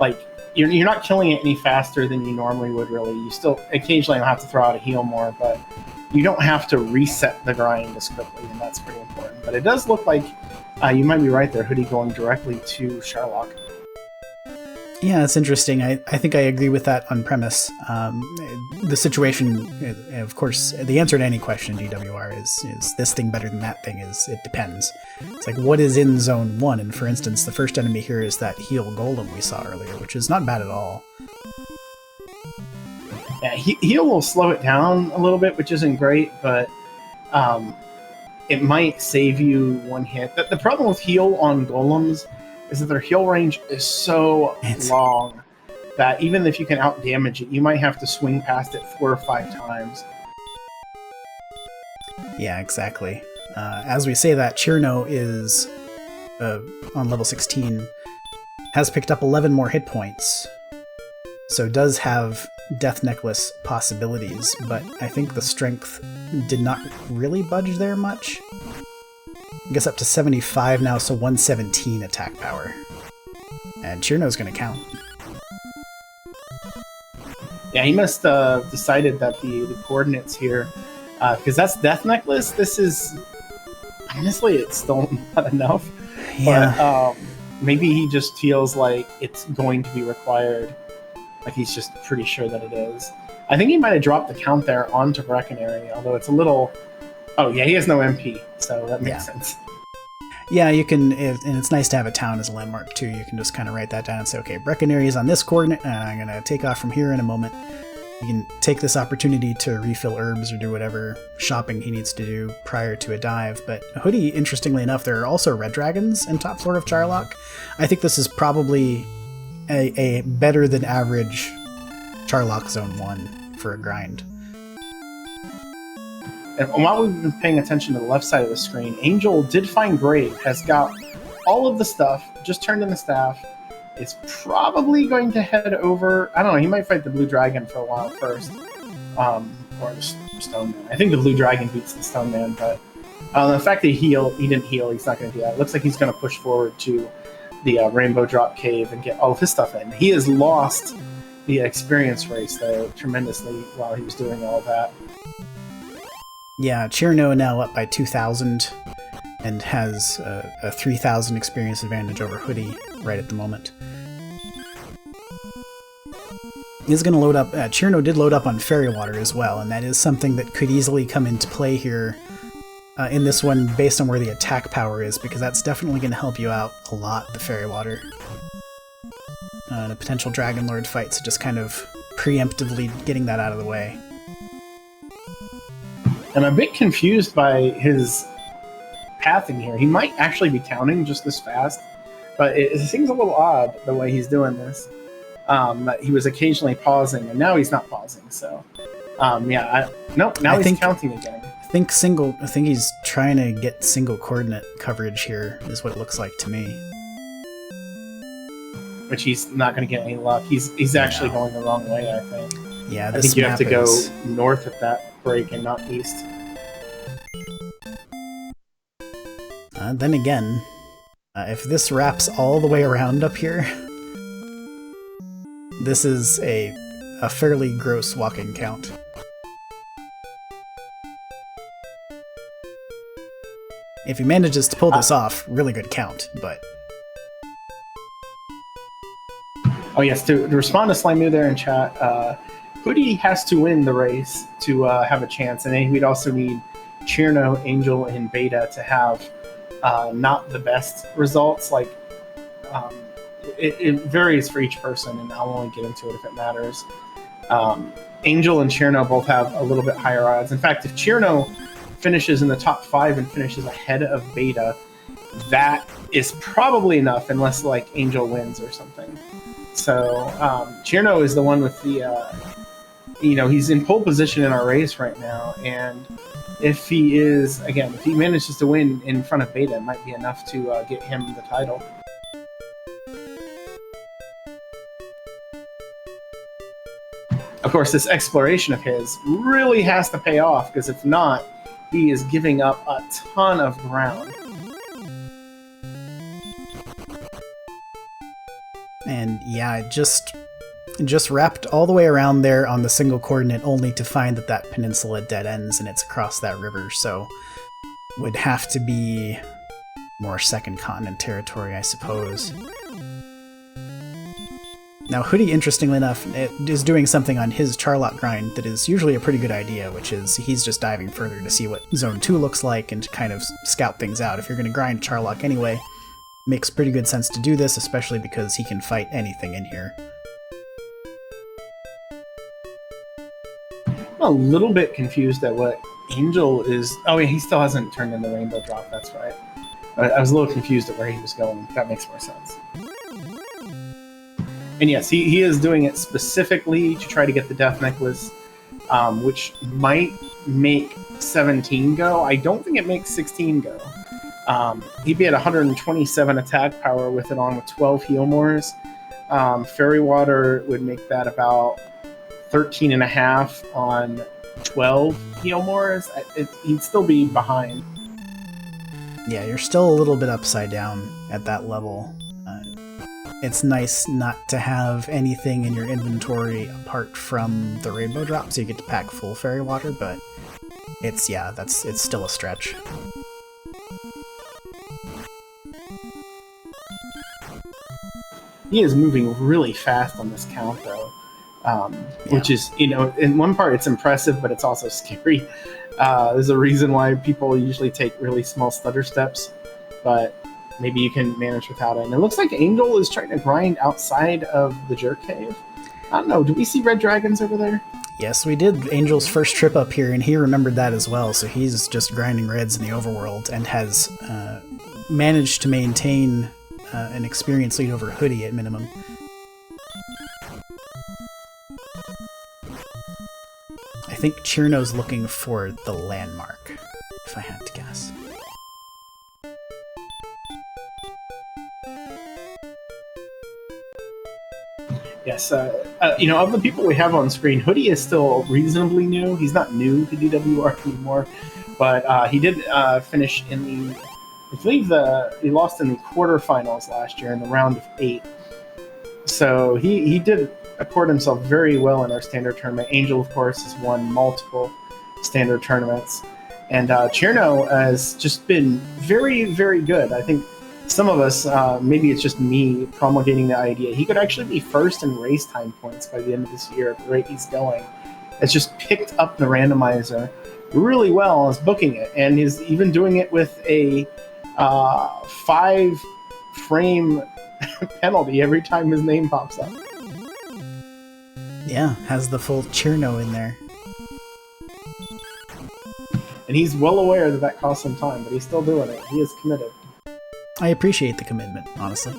like you're not killing it any faster than you normally would, really. You still occasionally have to throw out a heal more, but you don't have to reset the grind as quickly, and that's pretty important. But it does look like you might be right there, Hoodie going directly to Charlock. Yeah, it's interesting. I think I agree with that on premise. The situation, of course, the answer to any question in DWR is this thing better than that thing? It depends. It's like, what is in Zone 1? And for instance, the first enemy here is that heal golem we saw earlier, which is not bad at all. Yeah, heal will slow it down a little bit, which isn't great, but it might save you one hit. The problem with heal on golems is that their heal range is so long that even if you can out-damage it, you might have to swing past it 4 or 5 times. Yeah, exactly. As we say that, Chirno is on level 16, has picked up 11 more hit points, so does have Death Necklace possibilities, but I think the strength did not really budge there much. I guess up to 75 now, so 117 attack power. And Chirno's gonna count. Yeah, he must have decided that the coordinates here, because that's Death Necklace, this is... Honestly, it's still not enough. Yeah. But maybe he just feels like it's going to be required. Like he's just pretty sure that it is. I think he might have dropped the count there onto Brecconary, although it's a little... Oh, yeah, he has no MP, so that makes sense. Yeah, you can, and it's nice to have a town as a landmark, too. You can just kind of write that down and say, okay, Brecconary is on this coordinate, and I'm going to take off from here in a moment. You can take this opportunity to refill herbs or do whatever shopping he needs to do prior to a dive. But Hoodie, interestingly enough, there are also red dragons in top floor of Charlock. I think this is probably a better than average Charlock Zone 1 for a grind. And while we've been paying attention to the left side of the screen, Angel did find Grave, has got all of the stuff, just turned in the staff, is probably going to head over... I don't know, he might fight the Blue Dragon for a while first. Or the Stone Man. I think the Blue Dragon beats the Stone Man, but the fact that he didn't heal, he's not going to do that. It looks like he's going to push forward to the Rainbow Drop Cave and get all of his stuff in. He has lost the experience race, though, tremendously while he was doing all that. Yeah, Chirno now up by 2,000 and has a 3,000 experience advantage over Hoodie right at the moment. He's going to load up... Chirno did load up on Fairy Water as well, and that is something that could easily come into play here in this one based on where the attack power is, because that's definitely going to help you out a lot, the Fairy Water. And a potential Dragon Lord fight, so just kind of preemptively getting that out of the way. I'm a bit confused by his pathing here. He might actually be towning just this fast, but it seems a little odd the way he's doing this. That he was occasionally pausing, and now he's not pausing. So, he's counting again. I think he's trying to get single coordinate coverage here, is what it looks like to me. Which he's not going to get any luck. He's actually going the wrong way, I think. Yeah, I think you have to go north at that break and not east. Then again, if this wraps all the way around up here, this is a fairly gross walking count. If he manages to pull this off, really good count, but... Oh yes, to respond to Slimu there in chat, Hoodie has to win the race to have a chance, and then we'd also need Chirno, Angel, and Beta to have not the best results. Like, it varies for each person, and I'll only get into it if it matters. Angel and Chirno both have a little bit higher odds. In fact, if Chirno finishes in the top 5 and finishes ahead of Beta, that is probably enough, unless like Angel wins or something. So Chirno is the one with the, he's in pole position in our race right now, and if he manages to win in front of Beta, it might be enough to get him the title. Of course, this exploration of his really has to pay off, because if not, he is giving up a ton of ground. And yeah, just wrapped all the way around there on the single coordinate, only to find that peninsula dead ends and it's across that river, so would have to be more second continent territory, I suppose. Now, Hoodie, interestingly enough, is doing something on his Charlotte grind that is usually a pretty good idea, which is he's just diving further to see what Zone 2 looks like and to kind of scout things out. If you're going to grind Charlotte anyway, makes pretty good sense to do this, especially because he can fight anything in here. I'm a little bit confused at what Angel is... Oh, yeah, he still hasn't turned in the Rainbow Drop, that's right. I was a little confused at where he was going. That makes more sense. And yes, he is doing it specifically to try to get the Death Necklace, which might make 17 go. I don't think it makes 16 go. He'd be at 127 attack power with it on with 12 heal mores. Fairy Water would make that about 13.5 on 12 heal mores. He'd still be behind. Yeah, you're still a little bit upside down at that level. It's nice not to have anything in your inventory apart from the Rainbow Drop, so you get to pack full Fairy Water, but it's still a stretch. He is moving really fast on this count, though, which is, in one part it's impressive, but it's also scary. There's a reason why people usually take really small stutter steps, but maybe you can manage without it. And it looks like Angel is trying to grind outside of the Jerk Cave. I don't know, do we see red dragons over there? Yes, we did Angel's first trip up here, and he remembered that as well, so he's just grinding reds in the overworld and has managed to maintain an experience lead over Hoodie at minimum. I think Chirno's looking for the landmark, if I had to guess. Yes, of the people we have on screen, Hoodie is still reasonably new. He's not new to DWR anymore, but he did finish in the... I believe he lost in the quarterfinals last year in the round of 8. So he did accord himself very well in our standard tournament. Angel, of course, has won multiple standard tournaments. And Chirno has just been very, very good. I think some of us, maybe it's just me promulgating the idea, he could actually be first in race time points by the end of this year at the rate he's going. It's just picked up the randomizer really well, is booking it, and is even doing it with a 5-frame penalty every time his name pops up. Yeah, has the full Chirno in there. And he's well aware that costs him time, but he's still doing it. He is committed. I appreciate the commitment, honestly.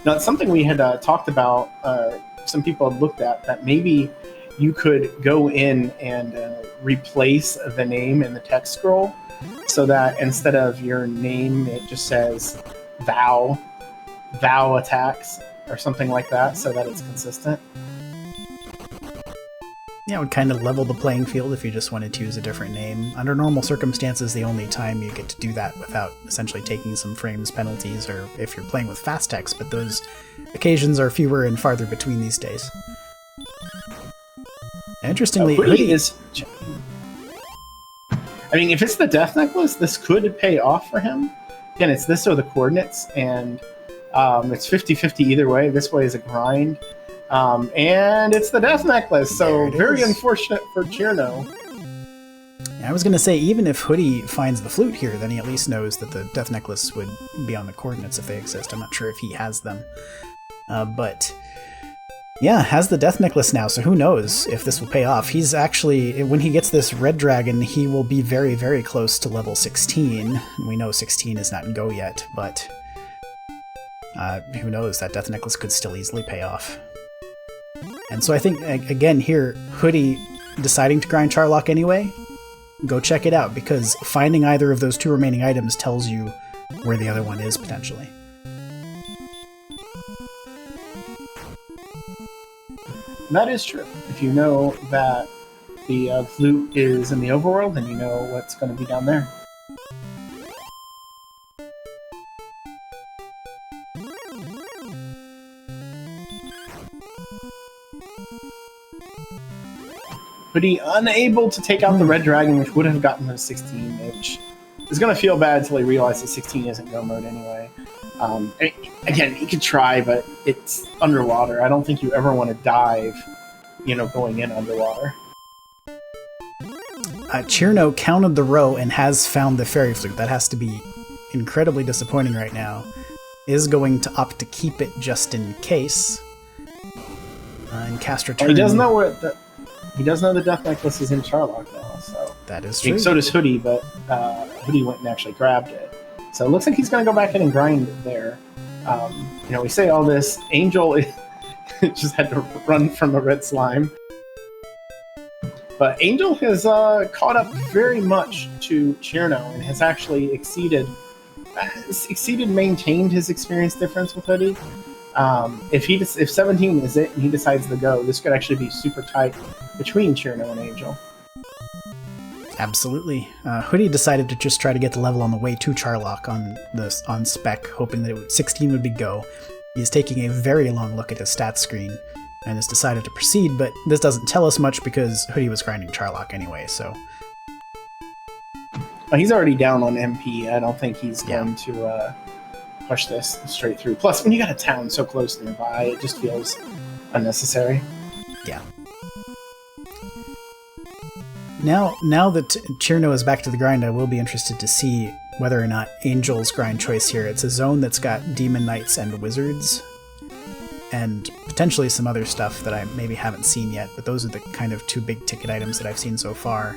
Now, it's something we had talked about, some people had looked at, that maybe you could go in and replace the name in the text scroll so that instead of your name, it just says thou attacks or something like that, so that it's consistent. Yeah, it would kind of level the playing field if you just wanted to use a different name. Under normal circumstances, the only time you get to do that without essentially taking some frames penalties, or if you're playing with fast text, but those occasions are fewer and farther between these days. Interestingly, Hoodie is... I mean, if it's the Death Necklace, this could pay off for him. Again, it's this or the coordinates, and it's 50-50 either way. This way is a grind. And it's the Death Necklace, so very unfortunate for Chirno. Yeah, I was going to say, even if Hoodie finds the flute here, then he at least knows that the Death Necklace would be on the coordinates if they exist. I'm not sure if he has them. But yeah, has the Death Necklace now, so who knows if this will pay off. He's actually, when he gets this Red Dragon, he will be very, very close to level 16. We know 16 is not go yet, but who knows, that Death Necklace could still easily pay off. And so I think, again, here, Hoodie deciding to grind Charlock anyway, go check it out, because finding either of those 2 remaining items tells you where the other one is, potentially. That is true. If you know that the flute is in the overworld, then you know what's going to be down there. Hoodie unable to take out the Red Dragon, which would have gotten him 16, which is going to feel bad until he realizes 16 isn't go mode anyway. Again, you could try, but it's underwater. I don't think you ever want to dive, going in underwater. Chirno counted the row and has found the fairy flute. That has to be incredibly disappointing right now. Is going to opt to keep it just in case. And cast return. Well, he does know the death necklace is in Charlock now, so that is true. So does Hoodie, but Hoodie went and actually grabbed it. So it looks like he's going to go back in and grind there. We say all this. Angel just had to run from a red slime. But Angel has caught up very much to Chirno and has actually maintained his experience difference with Hoodie. If 17 is it and he decides to go, this could actually be super tight between Chirno and Angel. Absolutely. Hoodie decided to just try to get the level on the way to Charlock on spec, hoping that 16 would be go. He's taking a very long look at his stats screen and has decided to proceed, but this doesn't tell us much because Hoodie was grinding Charlock anyway, so... He's already down on MP. I don't think he's going to push this straight through. Plus, when you got a town so close nearby, it just feels unnecessary. Yeah. Now that Chirno is back to the grind, I will be interested to see whether or not Angel's grind choice here. It's a zone that's got Demon Knights and Wizards, and potentially some other stuff that I maybe haven't seen yet, but those are the kind of two big ticket items that I've seen so far.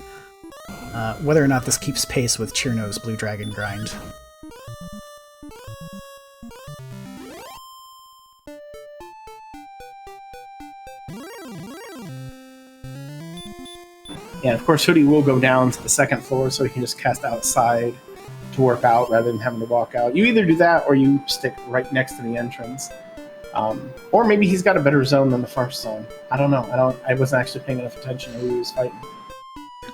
Whether or not this keeps pace with Chirno's Blue Dragon grind. Yeah, of course, Hoodie will go down to the second floor so he can just cast outside to warp out rather than having to walk out. You either do that or you stick right next to the entrance. Or maybe he's got a better zone than the first zone. I don't know. I wasn't actually paying enough attention to who he was fighting.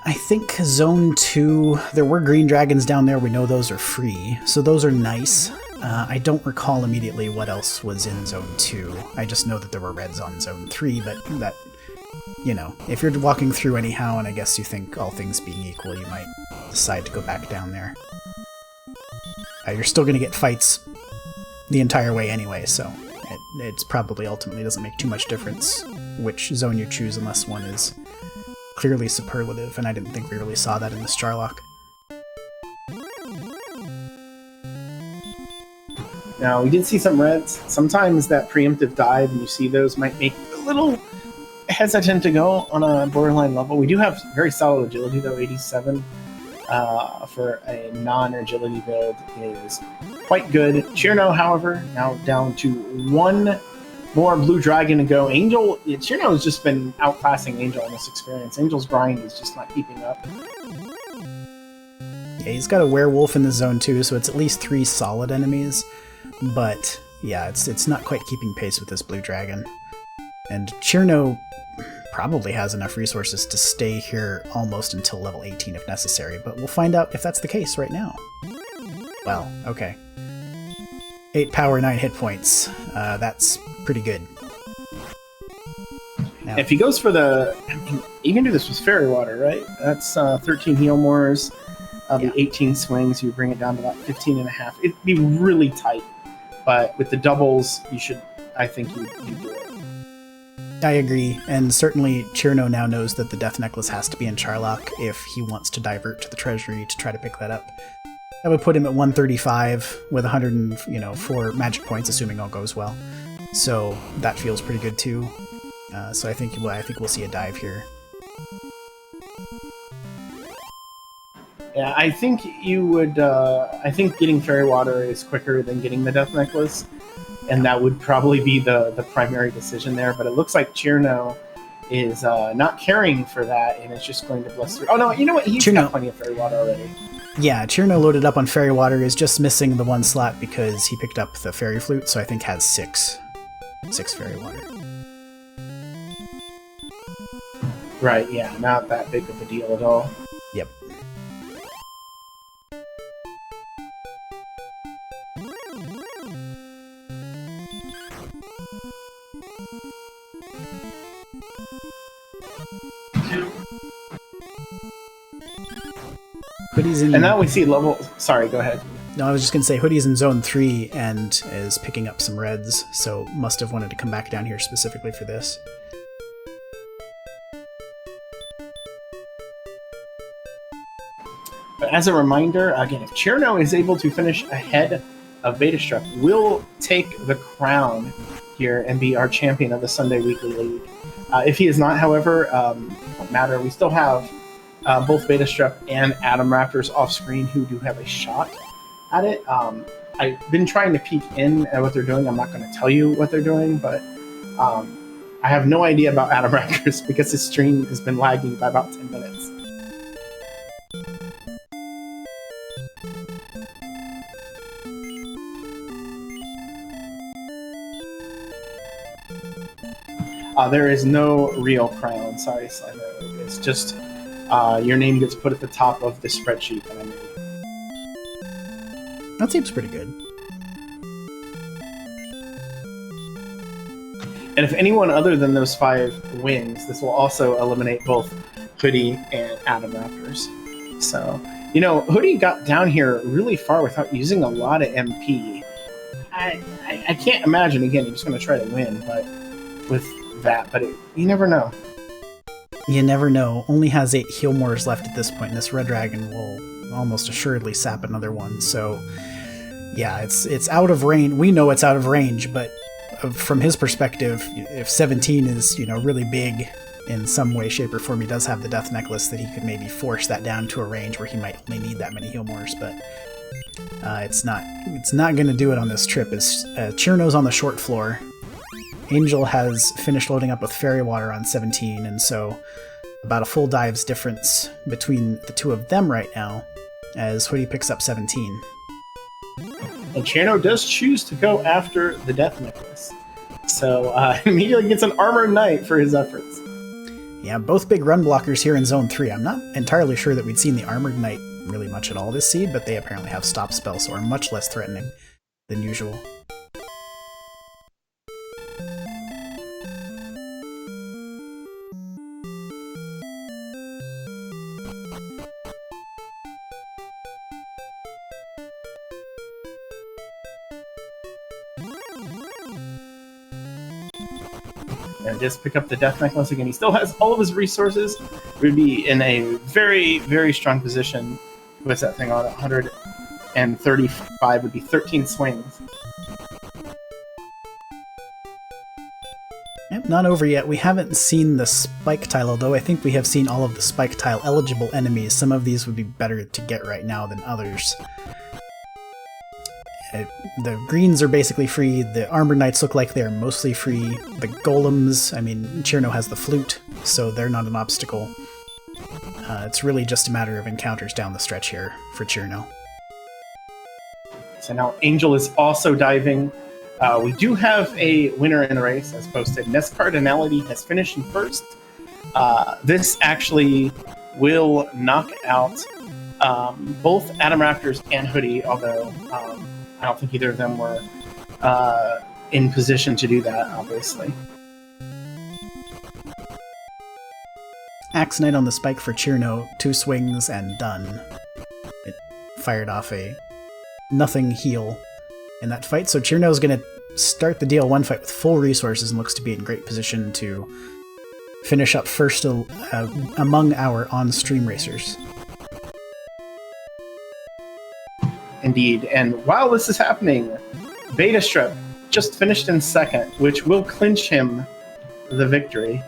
I think Zone 2, there were green dragons down there. We know those are free, so those are nice. I don't recall immediately what else was in Zone 2. I just know that there were reds on Zone 3, but that, if you're walking through anyhow, and I guess you think all things being equal, you might decide to go back down there. You're still going to get fights the entire way anyway, so it's probably ultimately doesn't make too much difference which zone you choose unless one is clearly superlative, and I didn't think we really saw that in this Charlock. Now, we did see some reds. Sometimes that preemptive dive, and you see those, might make a little hesitant to go on a borderline level. We do have very solid agility, though. 87 for a non-agility build is quite good. Chirno, however, now down to one more Blue Dragon to go. Chirno has just been outclassing Angel in this experience. Angel's grind is just not keeping up. Yeah, he's got a werewolf in the zone too, so it's at least 3 solid enemies. But yeah, it's not quite keeping pace with this Blue Dragon. And Chirno probably has enough resources to stay here almost until level 18 if necessary, but we'll find out if that's the case right now. Well, okay. 8 power, 9 hit points. That's pretty good. Now, if he goes for you can do this with Fairy Water, right? That's 13 heal mores. The 18 swings, you bring it down to about 15 and a half. It'd be really tight, but with the doubles, I think you do it. I agree, and certainly Chirno now knows that the Death Necklace has to be in Charlock if he wants to divert to the Treasury to try to pick that up. That would put him at 135 with 104 magic points, assuming all goes well. So that feels pretty good too. So I think we'll see a dive here. Yeah, I think you would. I think getting Fairy Water is quicker than getting the Death Necklace, and that would probably be the primary decision there. But it looks like Chirno is not caring for that, and it's just going to bless through. Oh no, you know what? He's got plenty of Fairy Water already. Yeah, Chirno loaded up on Fairy Water, is just missing the 1 slot because he picked up the Fairy Flute, so I think has 6 Fairy Water. Right, yeah, not that big of a deal at all. Yep. And now we see level... Sorry, go ahead. No, I was just going to say Hoody's in Zone 3 and is picking up some reds, so must have wanted to come back down here specifically for this. But as a reminder, again, if Cherno is able to finish ahead of Betastruck, will take the crown here and be our champion of the Sunday Weekly League. If he is not, however, won't matter. We still have both Betastruck and Atom Raptors off screen who do have a shot at it. I've been trying to peek in at what they're doing. I'm not going to tell you what they're doing, but I have no idea about Atom Raptors because his stream has been lagging by about 10 minutes. There is no real crown, sorry, Slimer. It's just your name gets put at the top of the spreadsheet that I made. That seems pretty good. And if anyone other than those 5 wins, this will also eliminate both Hoodie and Atom Raptors. So, you know, Hoodie got down here really far without using a lot of MP. I can't imagine, again, he's going to try to win, but with that, but you never know. You never know. Only has 8 Healmores left at this point, and this Red Dragon will almost assuredly sap another one, so yeah, it's out of range. We know it's out of range, but from his perspective, if 17 is, you know, really big in some way, shape, or form, he does have the Death Necklace that he could maybe force that down to a range where he might only need that many Healmores, but it's not going to do it on this trip. As Cherno's on the short floor, Angel has finished loading up with Fairy Water on 17, and so about a full dive's difference between the two of them right now, as Hoodie picks up 17. And Cherno does choose to go after the Death Necklace, so immediately gets an Armored Knight for his efforts. Yeah, both big run blockers here in Zone 3. I'm not entirely sure that we'd seen the Armored Knight really much at all this seed, but they apparently have stop spells, so are much less threatening than usual. And just pick up the Death Necklace again. He still has all of his resources. We'd be in a very, very strong position with that thing on 135 would be 13 swings. Yep, not over yet. We haven't seen the Spike Tile, although I think we have seen all of the Spike Tile eligible enemies. Some of these would be better to get right now than others. The greens are basically free, the Armored Knights look like they're mostly free, the Golems, I mean, Cherno has the Flute, so they're not an obstacle. It's really just a matter of encounters down the stretch here for Cherno. So now Angel is also diving. We do have a winner in the race, as posted. Nest Cardinality has finished in first. This actually will knock out both Atom Raptors and Hoodie, although I don't think either of them were in position to do that, obviously. Axe Knight on the spike for Cherno, 2 swings and done. It fired off a nothing heal in that fight, so Cherno's going to start the DL1 fight with full resources and looks to be in great position to finish up first among our on-stream racers. Indeed, and while this is happening, Betastruck just finished in second, which will clinch him the victory.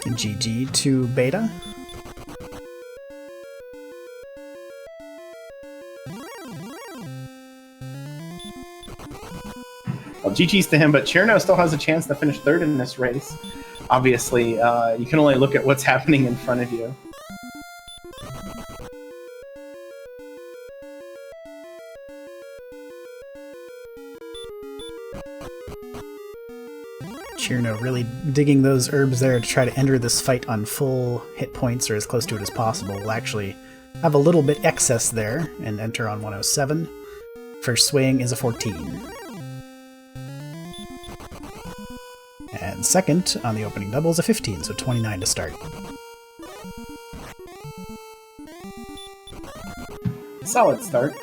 GG to Beta. Well, GG's to him, but Cherno still has a chance to finish third in this race. Obviously, you can only look at what's happening in front of you. Cherno really digging those herbs there to try to enter this fight on full hit points or as close to it as possible. We'll actually have a little bit excess there and enter on 107. First swing is a 14. And second on the opening double is a 15, so 29 to start. solid start.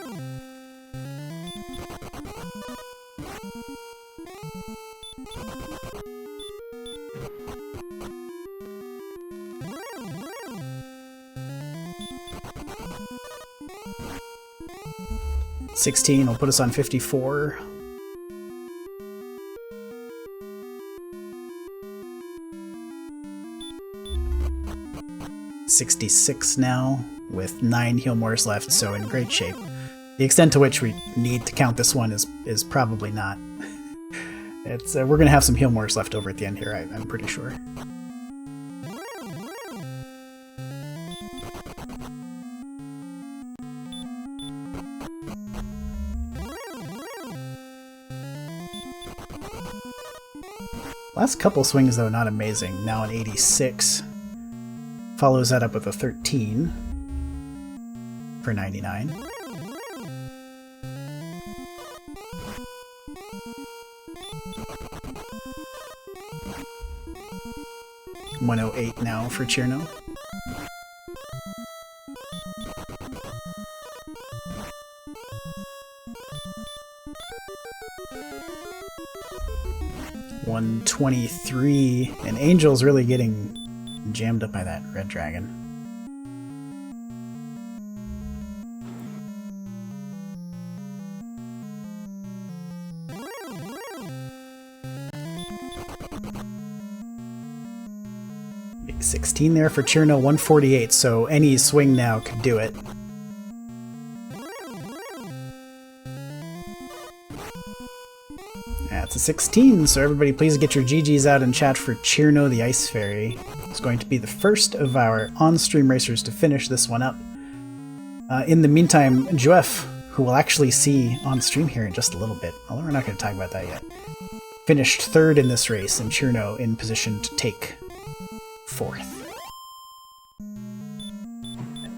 $16 will put us on 54. $66 now, with 9 Healmores left, so in great shape. The extent to which we need to count this one is probably not. It's we're going to have some Healmores left over at the end here, I'm pretty sure. Last couple swings, though, not amazing. Now an 86. Follows that up with a 13 for 99. $108 now for Cherno. $123, and Angel's really getting jammed up by that red dragon. Big 16 there for Cherno, 148, so any swing now could do it. That's a 16, so everybody please get your GGs out in chat for Cherno the Ice Fairy. It's going to be the first of our on-stream racers to finish this one up. In the meantime, Joef, who we'll actually see on stream here in just a little bit, although we're not going to talk about that yet, finished 3rd in this race, and Cherno in position to take 4th.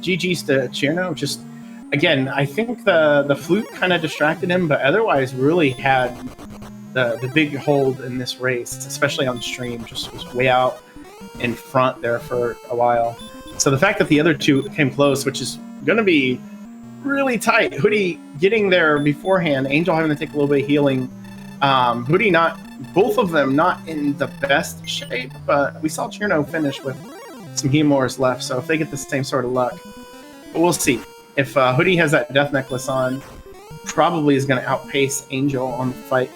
GG's to Cherno. Just, again, I think the flute kind of distracted him, but otherwise really had the big hold in this race, especially on stream, just was way out in front there for a while. So the fact that the other two came close, which is going to be really tight. Hoodie getting there beforehand, Angel having to take a little bit of healing. Hoodie both of them not in the best shape, but we saw Cherno finish with some Healmores left, so if they get the same sort of luck, but we'll see. If Hoodie has that death necklace on, probably is going to outpace Angel on the fight.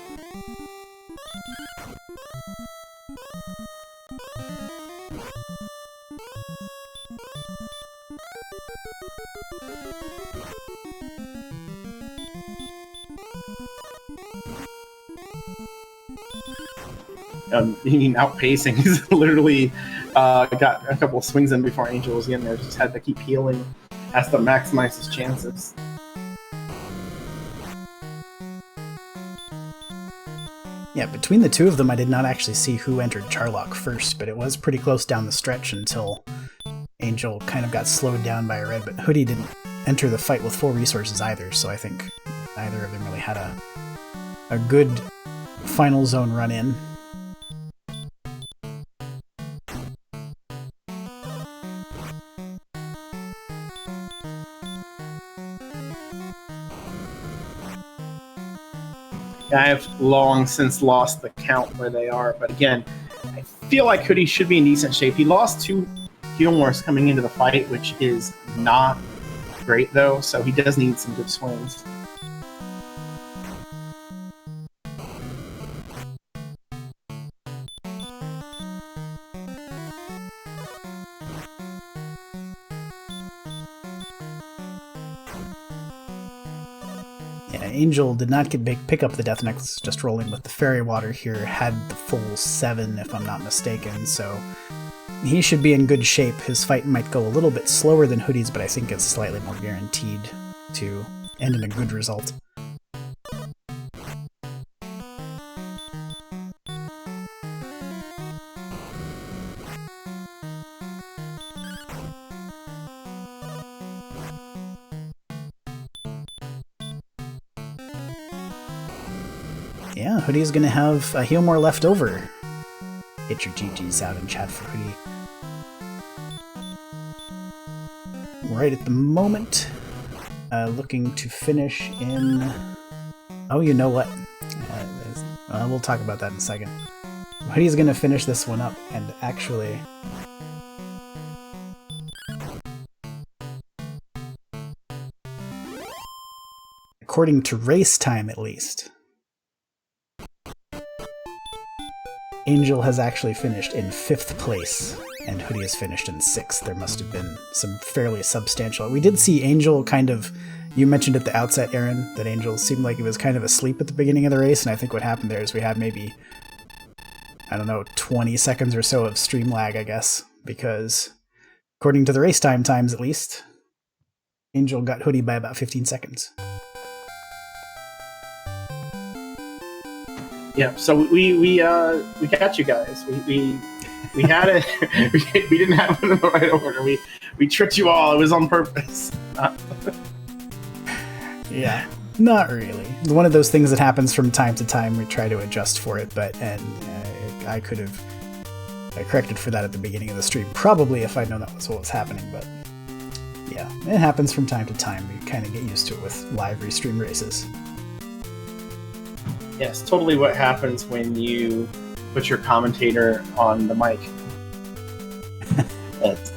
Outpacing. He's literally got a couple of swings in before Angel was getting there. Just had to keep healing. Has to maximize his chances. Yeah, between the two of them, I did not actually see who entered Charlock first, but it was pretty close down the stretch until Angel kind of got slowed down by a red, but Hoodie didn't enter the fight with full resources either, so I think neither of them really had a good final zone run in. I have long since lost the count where they are, but again, I feel like Hoodie should be in decent shape. He lost 2 Healmores coming into the fight, which is not great though, so he does need some good swings. Angel did not pick up the Death Necklace, just rolling with the Fairy Water here, had the full 7 if I'm not mistaken, so he should be in good shape. His fight might go a little bit slower than Hoodie's, but I think it's slightly more guaranteed to end in a good result. Yeah, Hoodie's gonna have a Healmore left over. Get your GGs out in chat for Hoodie. Right at the moment, looking to finish in... Oh, you know what? We'll talk about that in a second. Hoody's going to finish this one up, and actually... according to race time, at least, Angel has actually finished in 5th place, and Hoodie has finished in 6th. There must have been some fairly substantial... We did see Angel kind of... You mentioned at the outset, Aaron, that Angel seemed like he was kind of asleep at the beginning of the race, and I think what happened there is we had maybe, I don't know, 20 seconds or so of stream lag, I guess, because according to the race times at least, Angel got Hoodie by about 15 seconds. Yeah, so we got you guys. We had it. we didn't have it in the right order. We tricked you all. It was on purpose. Yeah, not really. One of those things that happens from time to time. We try to adjust for it, I could have corrected for that at the beginning of the stream, probably if I'd known that was what was happening. But yeah, it happens from time to time. We kind of get used to it with live restream races. Yes, totally what happens when you put your commentator on the mic.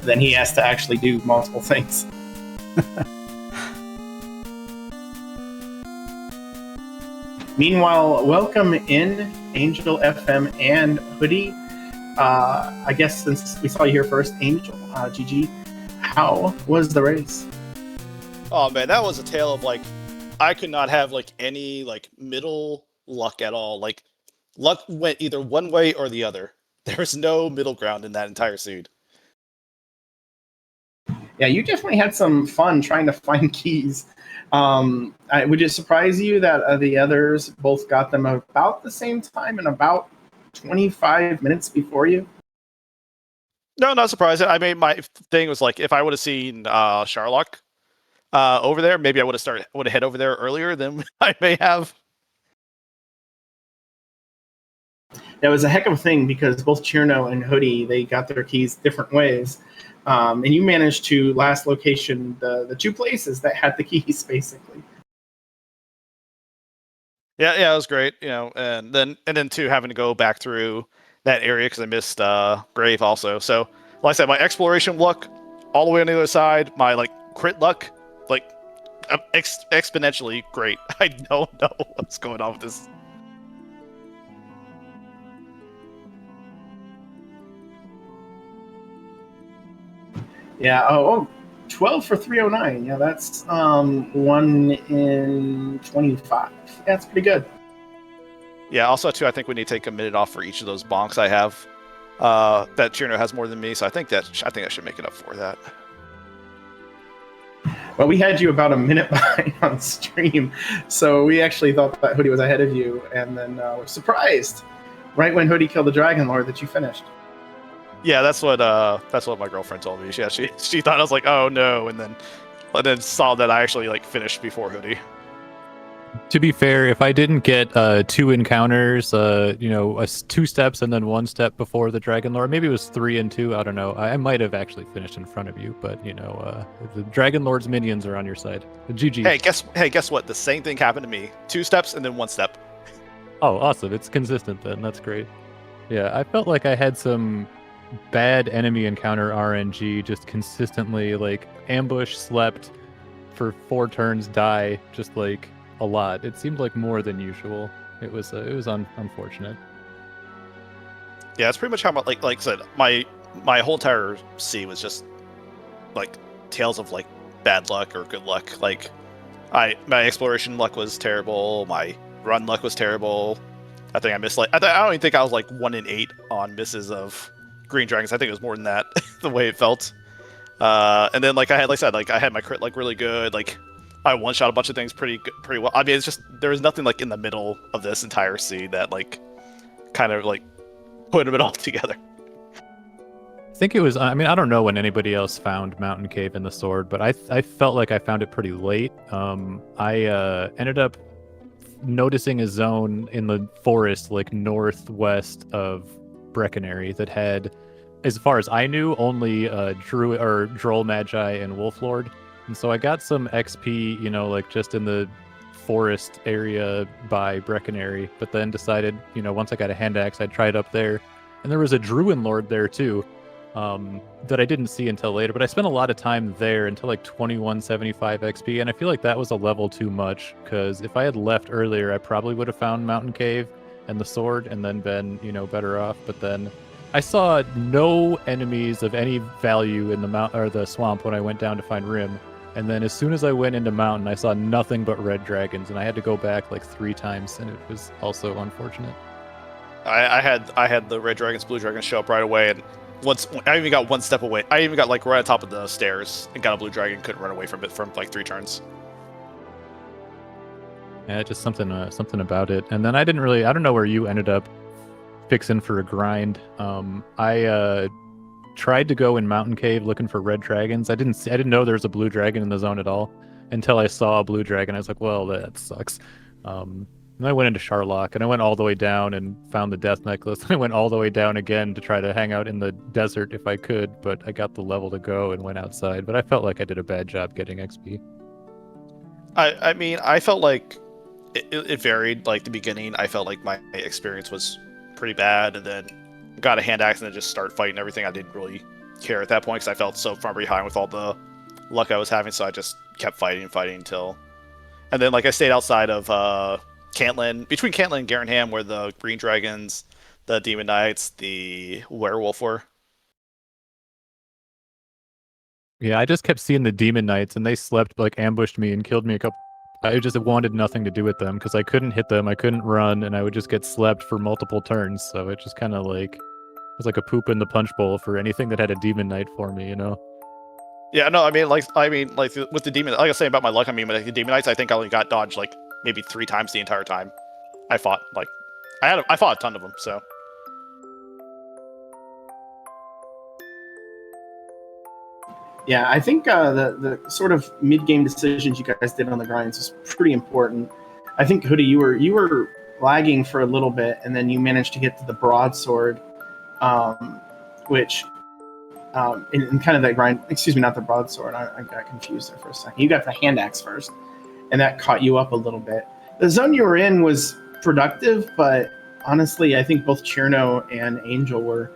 Then he has to actually do multiple things. Meanwhile, welcome in Angel FM and Hoodie. I guess since we saw you here first, Angel, GG, how was the race? Oh man, that was a tale of I could not have any middle luck at all. Luck went either one way or the other. There was no middle ground in that entire seed. Yeah, you definitely had some fun trying to find keys. Would it surprise you that the others both got them about the same time and about 25 minutes before you? No, not surprising. I mean, my thing was if I would have seen Sharlock over there, maybe I would have head over there earlier than I may have. That was a heck of a thing because both Cherno and Hoodie, they got their keys different ways. And you managed to last location the 2 places that had the keys, basically. Yeah, it was great, and then too having to go back through that area because I missed Grave also. So, like I said, my exploration luck all the way on the other side, my crit luck, exponentially great. I don't know what's going on with this. Yeah, 12 for 309. Yeah, that's 1 in 25. Yeah, that's pretty good. Yeah, also too, I think we need to take a minute off for each of those bonks I have. That Cherno has more than me, so I think that should make it up for that. Well, we had you about a minute behind on stream, so we actually thought that Hoodie was ahead of you, and then we're surprised right when Hoodie killed the Dragon Lord that you finished. Yeah, that's what my girlfriend told me. She thought I was like, oh no, and then saw that I actually finished before Hoodie. To be fair, if I didn't get 2 encounters, 2 steps and then 1 step before the Dragon Lord, maybe it was 3 and 2. I don't know. I might have actually finished in front of you, but the Dragon Lord's minions are on your side. GG. Hey, guess what? The same thing happened to me. 2 steps and then 1 step. Oh, awesome! It's consistent then. That's great. Yeah, I felt like I had some bad enemy encounter RNG, just consistently ambush, slept for 4 turns, die, just a lot. It seemed like more than usual. It was unfortunate. Yeah, it's pretty much how like I said, my whole entire C was just tales of bad luck or good luck. My exploration luck was terrible. My run luck was terrible. I think I missed I don't even think I was 1 in 8 on misses of green dragons. I think it was more than that. The way it felt. And then I had my crit really good. I one-shot a bunch of things pretty well. I mean, it's just there was nothing in the middle of this entire scene that kind of put it all together. I think it was. I mean, I don't know when anybody else found Mountain Cave and the sword, but I felt like I found it pretty late. I ended up noticing a zone in the forest northwest of Breckenary that had, as far as I knew, only Druid or Droll Magi and Wolf Lord. And so I got some XP, like just in the forest area by Breckenary, but then decided, once I got a hand axe, I'd try it up there. And there was a Druid Lord there too, that I didn't see until later, but I spent a lot of time there until like 2175 XP, and I feel like that was a level too much, because if I had left earlier, I probably would have found Mountain Cave and the sword and then been, better off. But then I saw no enemies of any value in the swamp when I went down to find Rim. And then as soon as I went into Mountain, I saw nothing but red dragons, and I had to go back like 3 times, and it was also unfortunate. I had the red dragons, blue dragons show up right away, and once I even got one step away. I even got like right on top of the stairs and got a blue dragon. Couldn't run away from it from like 3 turns. Yeah, just something about it. And then I don't know where you ended up fixing for a grind. I tried to go in Mountain Cave looking for red dragons. I didn't know there was a blue dragon in the zone at all until I saw a blue dragon. I was like, well, that sucks. And I went into Charlock, and I went all the way down and found the death necklace. And I went all the way down again to try to hang out in the desert if I could, but I got the level to go and went outside. But I felt like I did a bad job getting XP. I mean, I felt like it varied. Like the beginning, I felt like my experience was pretty bad, and then got a hand axe and then just start fighting everything. I didn't really care at that point because I felt so far behind with all the luck I was having, so I just kept fighting until... And then, like, I stayed outside of Cantlin, between Cantlin and Garenham, where the green dragons, the demon knights, the werewolf were. Yeah, I just kept seeing the demon knights, and they slept, like, ambushed me and killed me a couple... I just wanted nothing to do with them, because I couldn't hit them, I couldn't run, and I would just get slept for multiple turns, so it just kind of, like... It was like a poop in the punch bowl for anything that had a demon knight for me, Yeah, no, I mean, with the demon, like I was saying about my luck, I mean, with the demon knights, I think I only got dodged, like, maybe 3 times the entire time I fought. Like, I fought a ton of them, so... Yeah, I think the sort of mid-game decisions you guys did on the grinds was pretty important. I think, Hoodie, you were lagging for a little bit, and then you managed to get to the broadsword, which in kind of that grind. Excuse me, not the broadsword. I got confused there for a second. You got the hand axe first, and that caught you up a little bit. The zone you were in was productive, but honestly, I think both Cherno and Angel were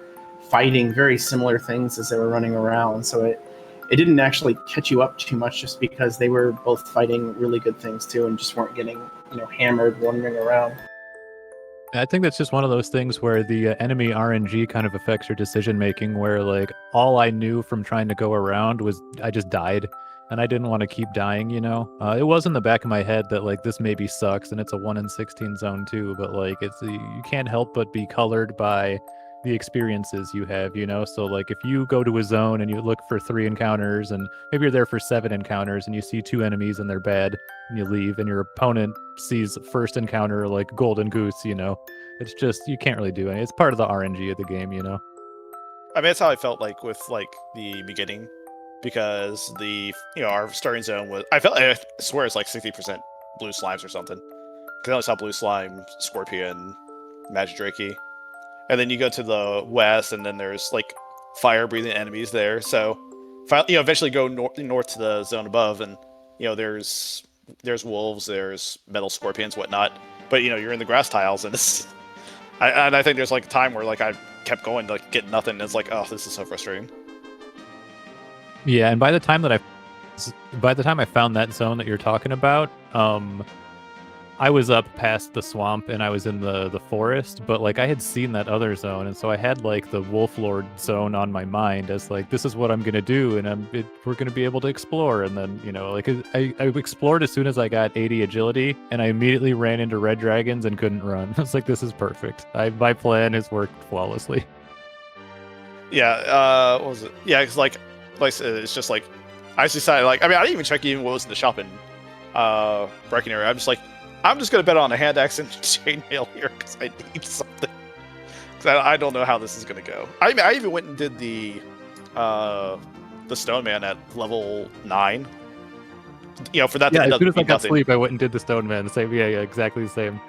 fighting very similar things as they were running around, so it didn't actually catch you up too much, just because they were both fighting really good things too, and just weren't getting hammered wandering around. I think that's just one of those things where the enemy RNG kind of affects your decision making, where like all I knew from trying to go around was I just died, and I didn't want to keep dying, It was in the back of my head that like this maybe sucks and it's a 1 in 16 zone too, but like you can't help but be colored by the experiences you have, So like if you go to a zone and you look for 3 encounters, and maybe you're there for 7 encounters, and you see 2 enemies and they're bad, and you leave, and your opponent sees first encounter like golden goose, it's just, you can't really do anything. It's part of the RNG of the game, I mean, that's how I felt like with like the beginning, because our starting zone was, I swear it's like 60% blue slimes or something, because I only saw blue slime, scorpion, Magidrake. And then you go to the west, and then there's like fire-breathing enemies there. So, eventually go north to the zone above, and there's wolves, there's metal scorpions, whatnot. But you're in the grass tiles, and I think there's like a time where like I kept going to like get nothing. And it's like, oh, this is so frustrating. Yeah, and by the time I found that zone that you're talking about, I was up past the swamp and I was in the forest, but like I had seen that other zone, and so I had like the Wolf Lord zone on my mind as like, this is what I'm gonna do, and we're gonna be able to explore. And then I explored as soon as I got 80 agility, and I immediately ran into red dragons and couldn't run. I was like, this is perfect. My plan has worked flawlessly. Yeah, what was it? Yeah, it's like I said, it's just like I just decided, like, I mean, I didn't even check even what was in the shop in Breckenary. I'm just like, I'm just going to bet on a hand axe and chainmail here because I need something. Because I don't know how this is going to go. I mean, I even went and did the Stone Man at level 9. For that. Yeah, as soon as I got sleep, I went and did the Stone Man. The same, yeah, exactly the same.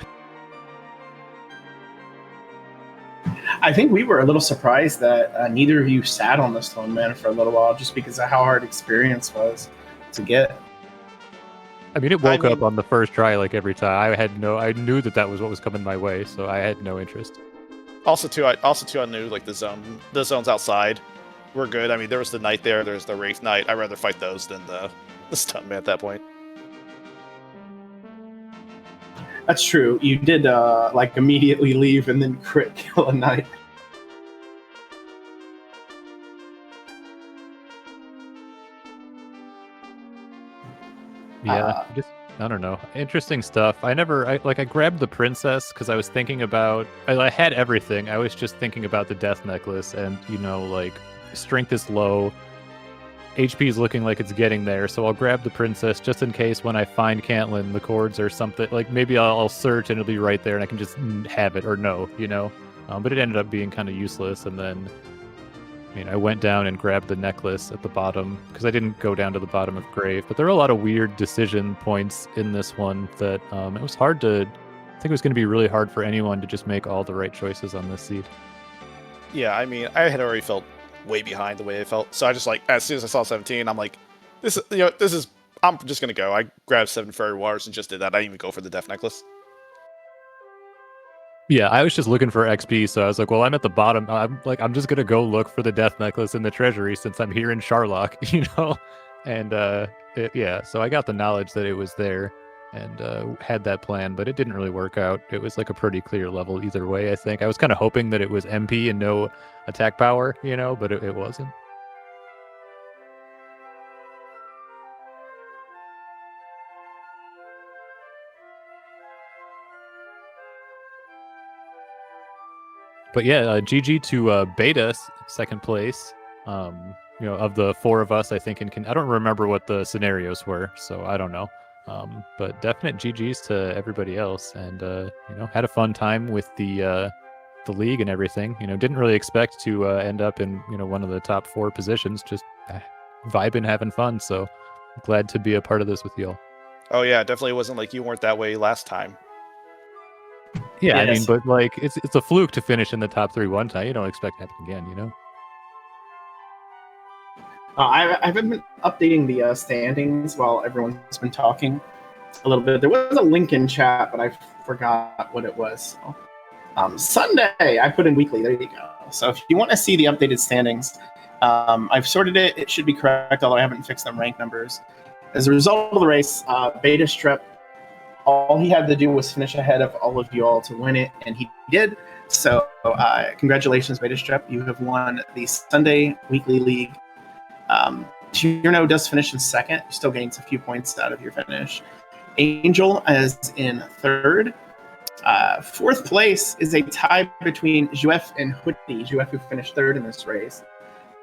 I think we were a little surprised that neither of you sat on the Stone Man for a little while, just because of how hard experience was. to get. I mean, it woke up on the first try like every time. I knew that was what was coming my way, so I had no interest. Also, too, I knew like the zones outside were good. I mean, there was the knight there. There's the wraith knight. I'd rather fight those than the stuntman at that point. That's true. You did like immediately leave and then crit kill a knight. Yeah, I don't know. Interesting stuff. I grabbed the princess because I was thinking about. I had everything. I was just thinking about the death necklace, and like strength is low, HP is looking like it's getting there. So I'll grab the princess just in case when I find Caitlyn, the chords or something. Like maybe I'll search and it'll be right there, and I can just have it or no, But it ended up being kind of useless, and then. I went down and grabbed the necklace at the bottom because I didn't go down to the bottom of Grave. But there were a lot of weird decision points in this one that it was hard to. I think it was going to be really hard for anyone to just make all the right choices on this seed. Yeah, I mean, I had already felt way behind the way I felt, so I just as soon as I saw 17, I'm like, I'm just gonna go. I grabbed 7 fairy waters and just did that. I didn't even go for the death necklace. Yeah, I was just looking for XP, so I was like, well, I'm at the bottom. I'm just gonna go look for the death necklace in the treasury since I'm here in Sharlock, And so I got the knowledge that it was there and had that plan, but it didn't really work out. It was like a pretty clear level either way, I think. I was kind of hoping that it was MP and no attack power, but it wasn't. But yeah, GG to Beta, second place. Of the 4 of us, I think, I don't remember what the scenarios were, so I don't know. But definite GGs to everybody else, and had a fun time with the league and everything. Didn't really expect to end up in one of the top 4 positions. Just vibing, having fun. So glad to be a part of this with y'all. Oh yeah, it definitely wasn't like you weren't that way last time. Yeah, yes. I mean, but it's a fluke to finish in the top 3 one time. You don't expect that again, I've been updating the standings while everyone's been talking a little bit. There was a link in chat, but I forgot what it was. Sunday, I put in weekly. There you go. So if you want to see the updated standings, I've sorted it. It should be correct, although I haven't fixed them rank numbers. As a result of the race, Beta Strep, all he had to do was finish ahead of all of you all to win it, and he did. So congratulations, Beta Strep. You have won the Sunday Weekly League. Tierno does finish in second. He still gains a few points out of your finish. Angel is in third. Fourth place is a tie between Juef and Hoodie. Juef, who finished third in this race.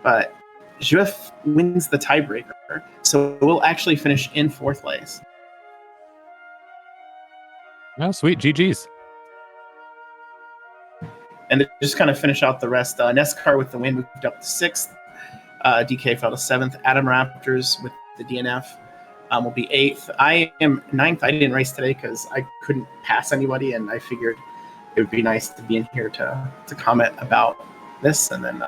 But Juef wins the tiebreaker, so we'll actually finish in fourth place. Oh, sweet. GG's. And to just kind of finish out the rest, Nescar with the win moved up to sixth. DK fell to seventh. Adam Raptors with the DNF will be eighth. I am ninth. I didn't race today because I couldn't pass anybody, and I figured it would be nice to be in here to comment about this. And then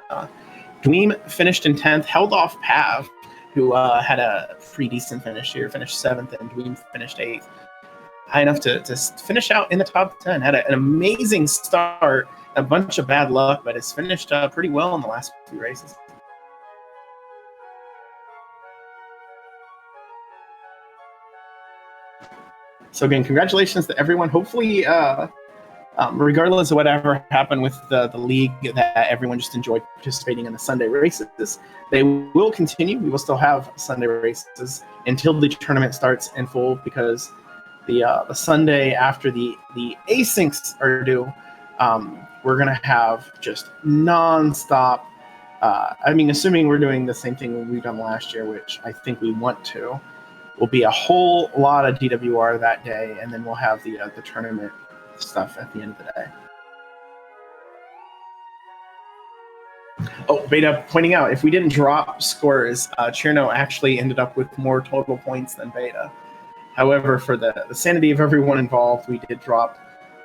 Dweem finished in 10th, held off Pav, who had a pretty decent finish here, finished 7th, and Dweem finished 8th. High enough to finish out in the top 10. Had an amazing start, a bunch of bad luck, but has finished pretty well in the last few races. So again, congratulations to everyone. Hopefully, regardless of whatever happened with the league, that everyone just enjoyed participating in the Sunday races. They will continue. We will still have Sunday races until the tournament starts in full, because the Sunday after the asyncs are due, we're going to have just nonstop. Assuming we're doing the same thing we've done last year, which I think we want to, will be a whole lot of DWR that day, and then we'll have the tournament stuff at the end of the day. Oh, Beta pointing out, if we didn't drop scores, Cherno actually ended up with more total points than Beta. However, for the sanity of everyone involved, we did drop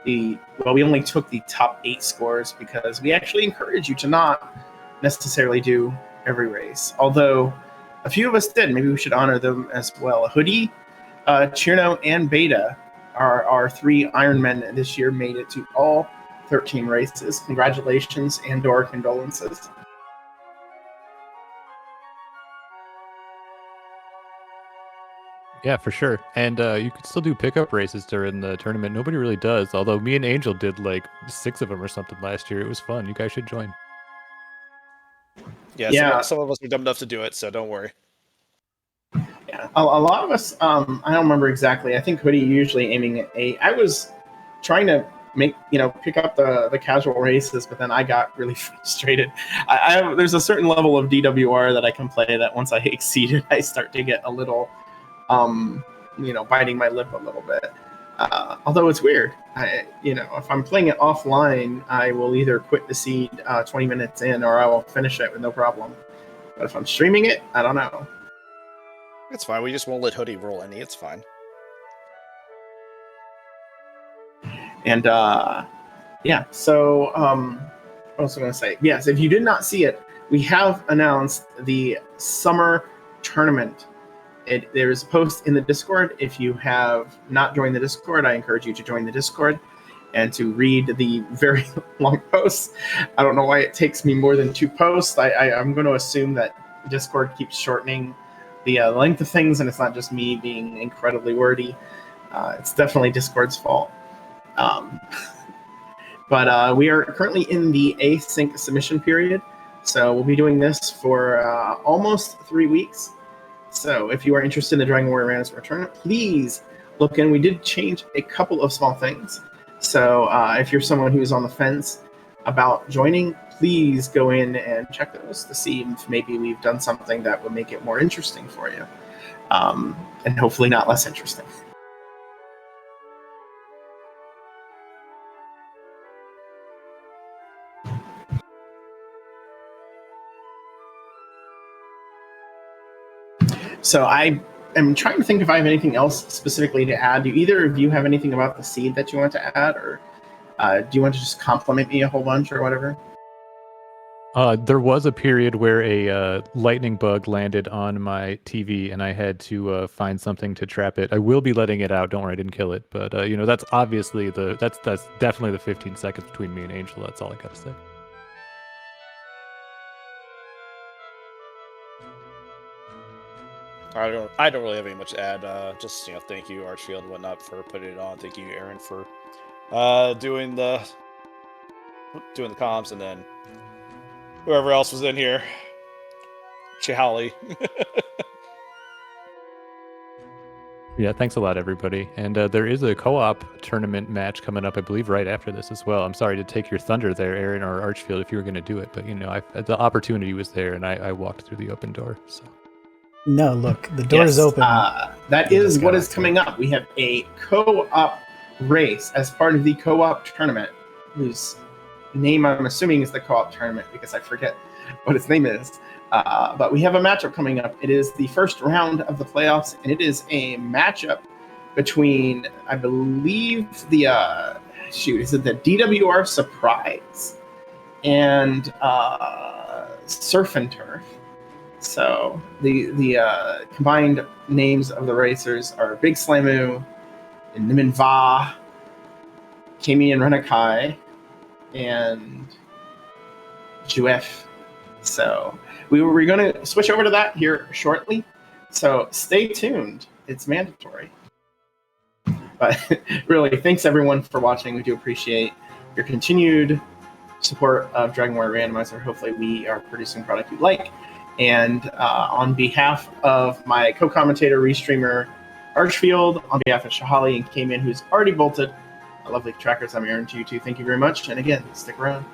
we only took the top 8 scores because we actually encourage you to not necessarily do every race. Although a few of us did. Maybe we should honor them as well. Hoodie, Chirno, and Beta are our 3 Ironmen this year, made it to all 13 races. Congratulations and/or condolences. Yeah, for sure. And you could still do pickup races during the tournament. Nobody really does, although me and Angel did like 6 of them or something last year. It was fun. You guys should join. Yeah, some of us were dumb enough to do it, so don't worry. Yeah, a lot of us, I don't remember exactly. I think Hoodie usually aiming at 8. I was trying to pick up the casual races, but then I got really frustrated. There's a certain level of DWR that I can play that once I exceed it, I start to get a little, biting my lip a little bit. Although it's weird, if I'm playing it offline, I will either quit the seed 20 minutes in, or I will finish it with no problem. But if I'm streaming it, I don't know. It's fine. We just won't let Hoodie roll any. It's fine. And so what was I going to say? Yes, if you did not see it, we have announced the summer tournament. There is a post in the Discord. If you have not joined the Discord, I encourage you to join the Discord and to read the very long posts. I don't know why it takes me more than 2 posts. I'm going to assume that Discord keeps shortening the length of things, and it's not just me being incredibly wordy. It's definitely Discord's fault. But we are currently in the async submission period, so we'll be doing this for almost 3 weeks. So if you are interested in the Dragon Warrior Randoms Tournament, please look in. We did change a couple of small things. So if you're someone who is on the fence about joining, please go in and check those to see if maybe we've done something that would make it more interesting for you, and hopefully not less interesting. So I am trying to think if I have anything else specifically to add. Do either of you have anything about the seed that you want to add, or do you want to just compliment me a whole bunch or whatever? There was a period where a lightning bug landed on my TV, and I had to find something to trap it. I will be letting it out. Don't worry, I didn't kill it. But that's obviously that's definitely the 15 seconds between me and Angel. That's all I got to say. I don't really have any much to add. Just thank you Archfield and whatnot for putting it on. Thank you Aaron for doing the comms, and then whoever else was in here, Chihali. Yeah, thanks a lot, everybody. And there is a co-op tournament match coming up, I believe, right after this as well. I'm sorry to take your thunder there, Aaron or Archfield, if you were going to do it, but the opportunity was there, and I walked through the open door. So. No, look, the door is open. That is what is coming up. We have a co-op race as part of the co-op tournament, whose name I'm assuming is the co-op tournament because I forget what its name is. But we have a matchup coming up. It is the first round of the playoffs, and it is a matchup between, I believe, is it the DWR Surprise and Surf and Turf. So the combined names of the racers are Big Slamu, and Nimin Va, Kami and Renakai, and Juef. So we're going to switch over to that here shortly. So stay tuned. It's mandatory. But really, thanks everyone for watching. We do appreciate your continued support of Dragon Warrior Randomizer. Hopefully we are producing a product you like. And on behalf of my co-commentator, restreamer Archfield, on behalf of Shahali and Cayman, who's already bolted, lovely trackers, I'm Aaron to you too. Thank you very much. And again, stick around.